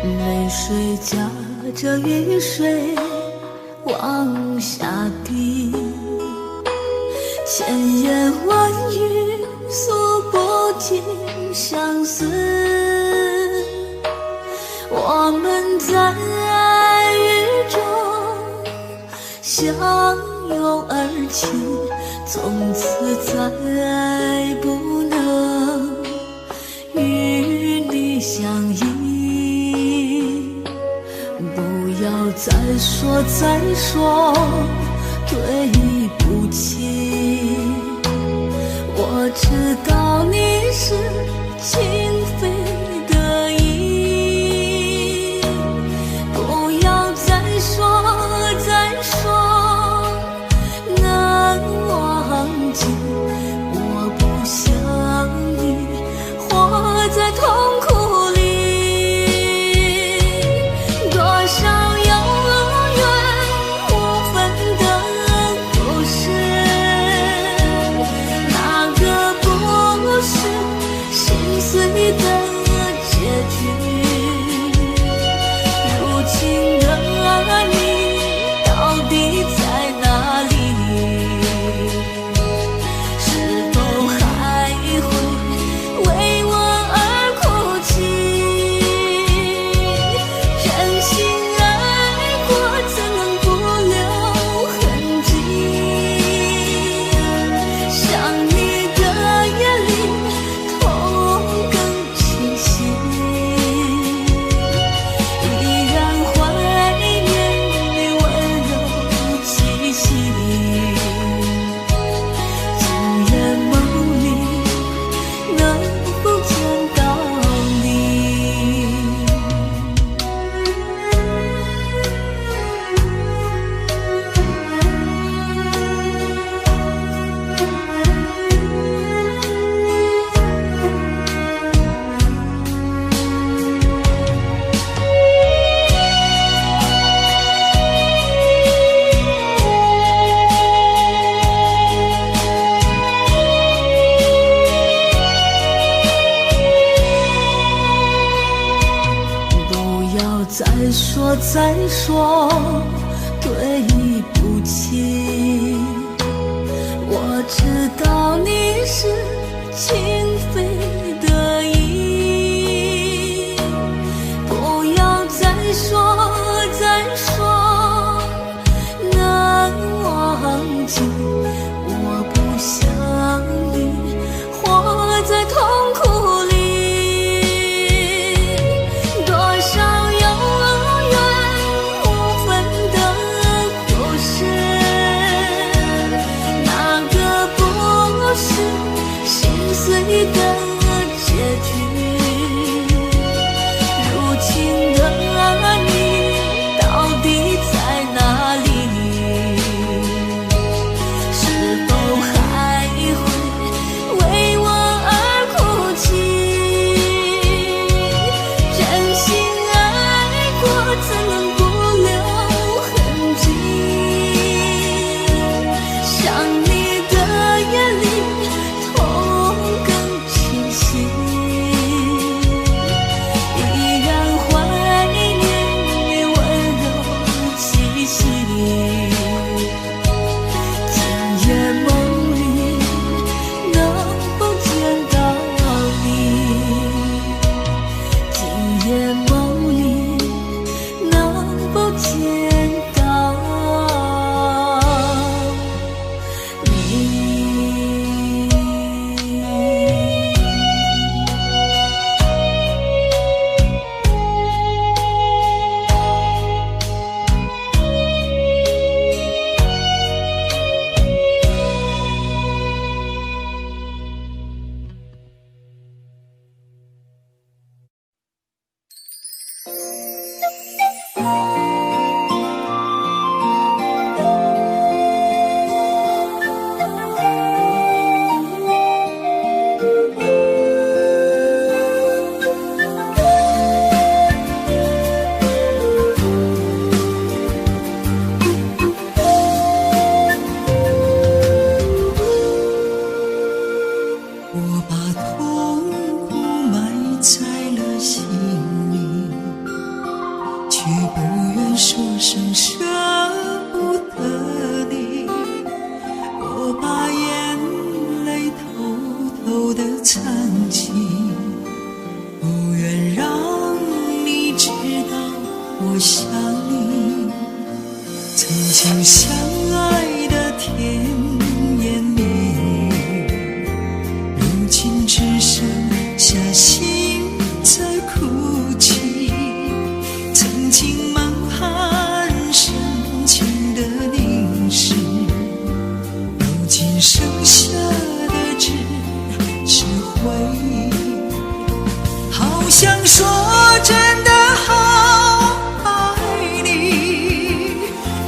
泪水夹着雨水往下滴，千言万语诉不尽相思。我们在雨中相拥而泣，从此再不能与你相依。不要再说对不起，我知道你是情非得已。不要再说难忘记，我不想你活在痛苦里。多少你要再说对不起，我知道你是情非得已，不要再说难忘记，我不想你活在痛苦里。多少有缘无分的故事，哪个不是心碎的结局？如今的你到底在哪里？是否还会为我而哭泣？真心爱过，怎能不留痕迹？想你的眼里，痛更清晰，依然怀念你温柔气息。今夜梦里能否见到你？今夜梦里能否见到你？我把痛苦埋在了心里，却不愿说声舍不得你。我把眼泪偷偷地藏起，不愿让你知道我想你。曾经相爱的甜言蜜语，如今只剩下心在哭泣。曾经满含深情的凝视，如今剩下的只是回忆。好想说真的好爱你，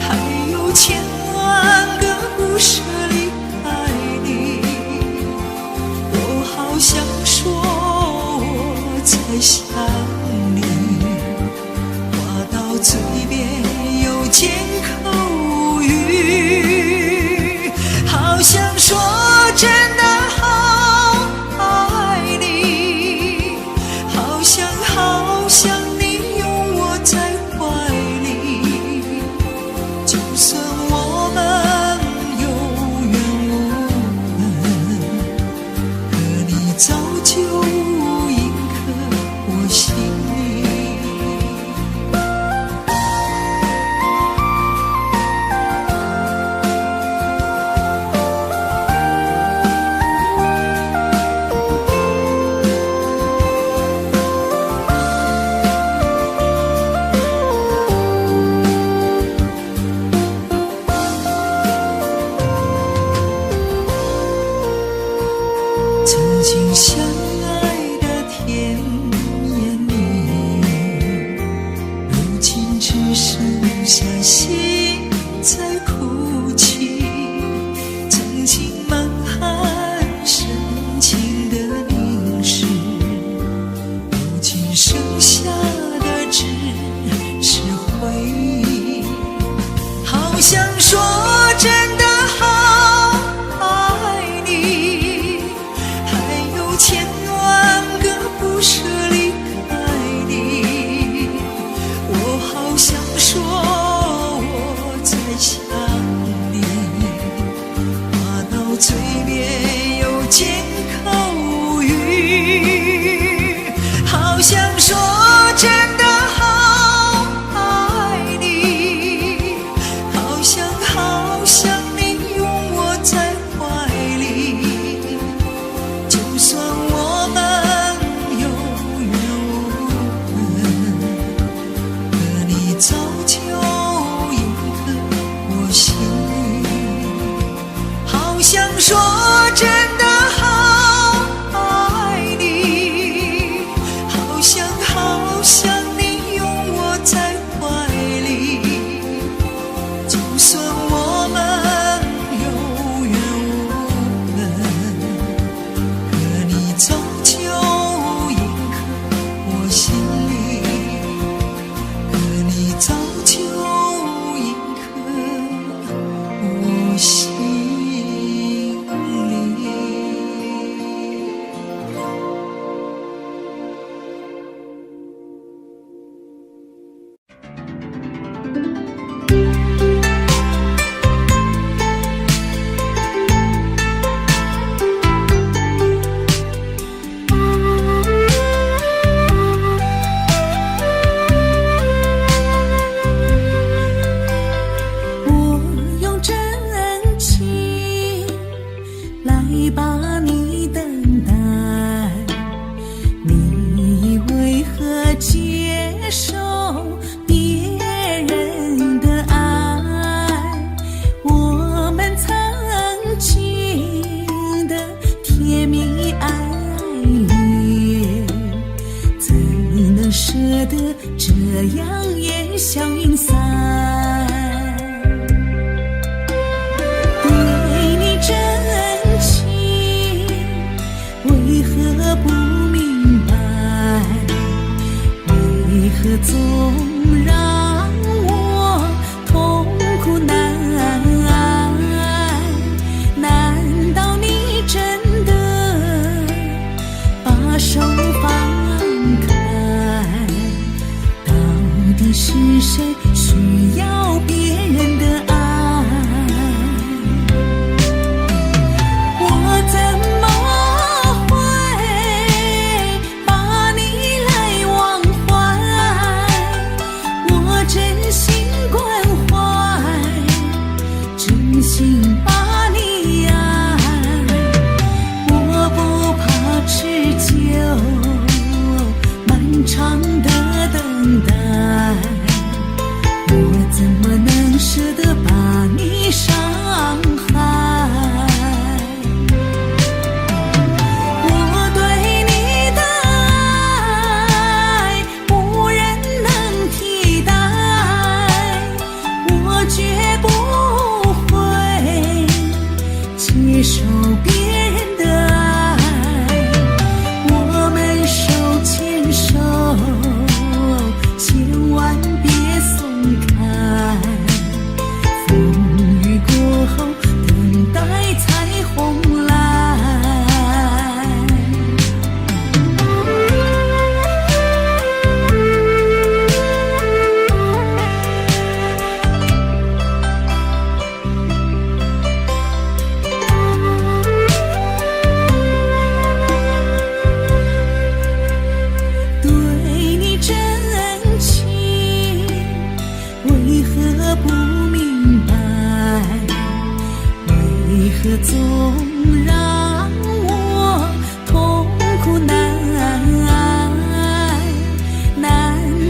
还有千万个不舍离开你。我好想说我在想你，话到嘴边又缄口无语。好想说真的好爱你，好想你拥我在怀里。就算我们有缘无分，可你早就印刻我心里。曾经相爱的甜言蜜语，如今只剩下心在哭泣。曾经满含深情的凝视，如今剩下的只是回忆。好想说真的好爱你，还有千万个不舍离开你。我好想样烟消云散。对你真情，为何不明白？为何总让我痛苦难挨？难道你真的把手放开？到底是谁需要别人的爱？我怎么会把你来忘怀？我真心关怀，真心把你爱。我不怕持久漫长的等待，我怎么能舍得把你伤害？我对你的爱无人能替代，我绝不会接受别人的爱。我们手牵手，千万别松开。风雨过后，等待彩虹来。对你真情，为何不明白？为何总让我痛苦难挨？难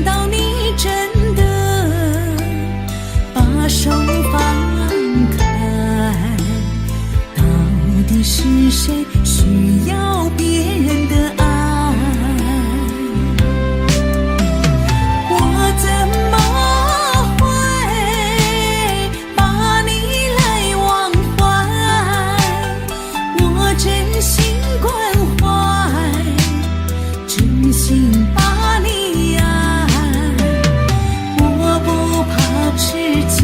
道你真的把手放开？到底是谁需要别人的爱？我怎么会把你来忘怀？我真心关怀，真心把你爱。我不怕持久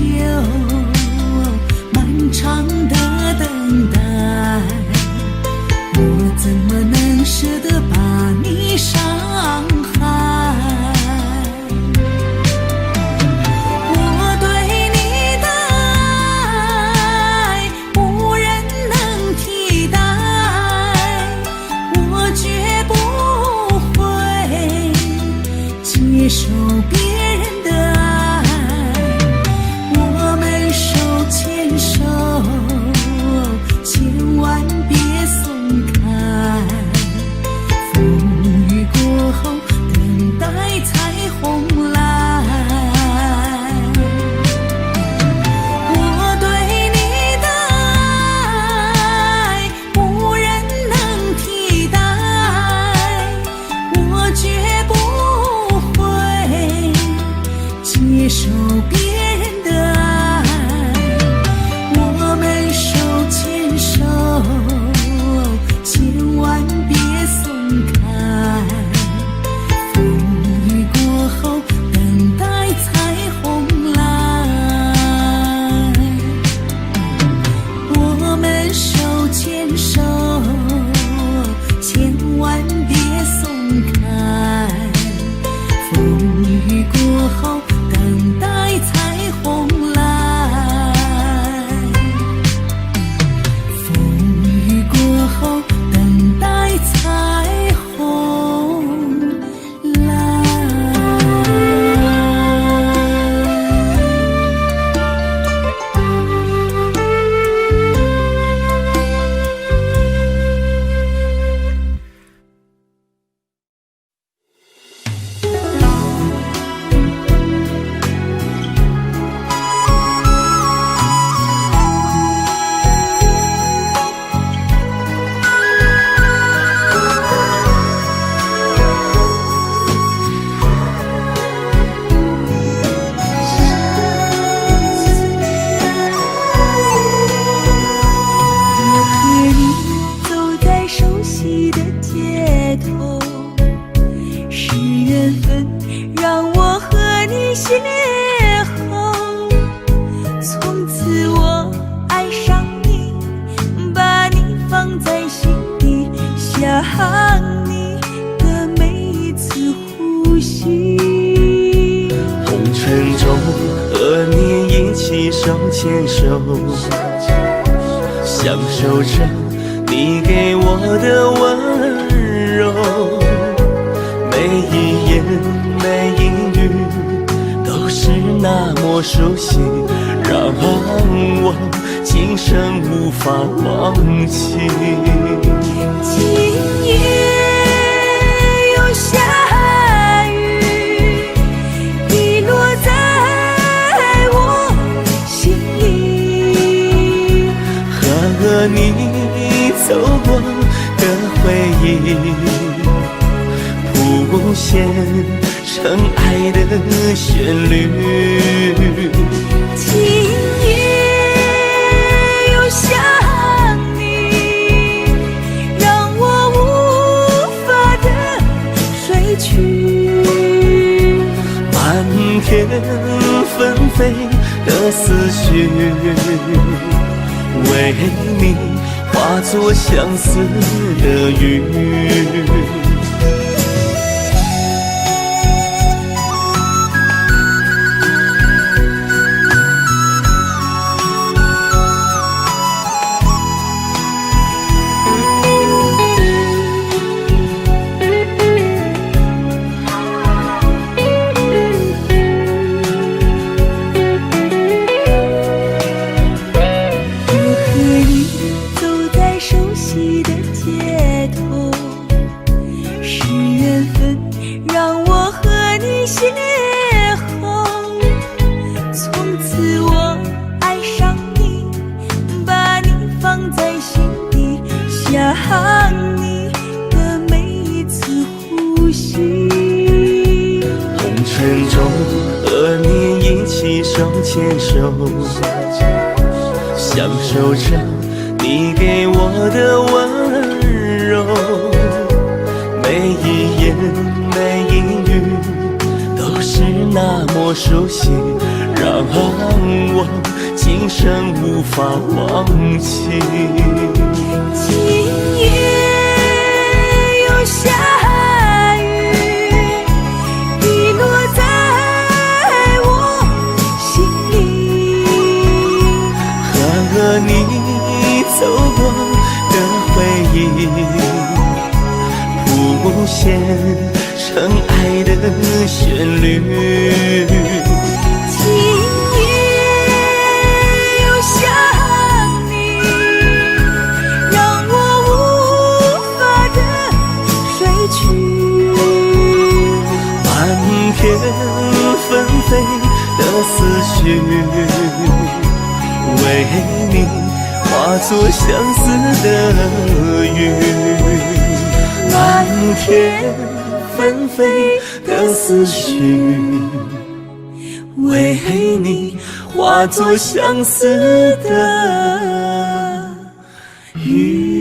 漫长的等待，我怎么能舍得把你伤害？我对你的爱无人能替代，我绝不会接受别人的爱。我们手牵手，千万别松开。风雨过后，等待彩虹来。我对你的爱无人能替代，我绝不会接受别人的爱。我们手牵手，千万别松开。风雨过后，等待彩虹来。我们手牵手，千万别松开。风雨过后，等待彩虹中和你一起手牵手，享受着你给我的温柔。每一言每一语都是那么熟悉，让我今生无法忘记。今夜有下雨，滴落在我心里，和你走过的回忆，谱写成爱的旋律。今夜又想你，让我无法的睡去。漫天纷飞的思绪，为你化作相思的雨。想你的每一次呼吸，红尘中和你一起手牵手，享受着你给我的温柔。每一言每一语都是那么熟悉，让我今生无法忘记。今夜又下雨，滴落在我心里，和你走过的回忆，谱写成爱的旋律。天纷飞的思绪，为你化作相思的雨。漫天纷飞的思绪，为你化作相思的雨。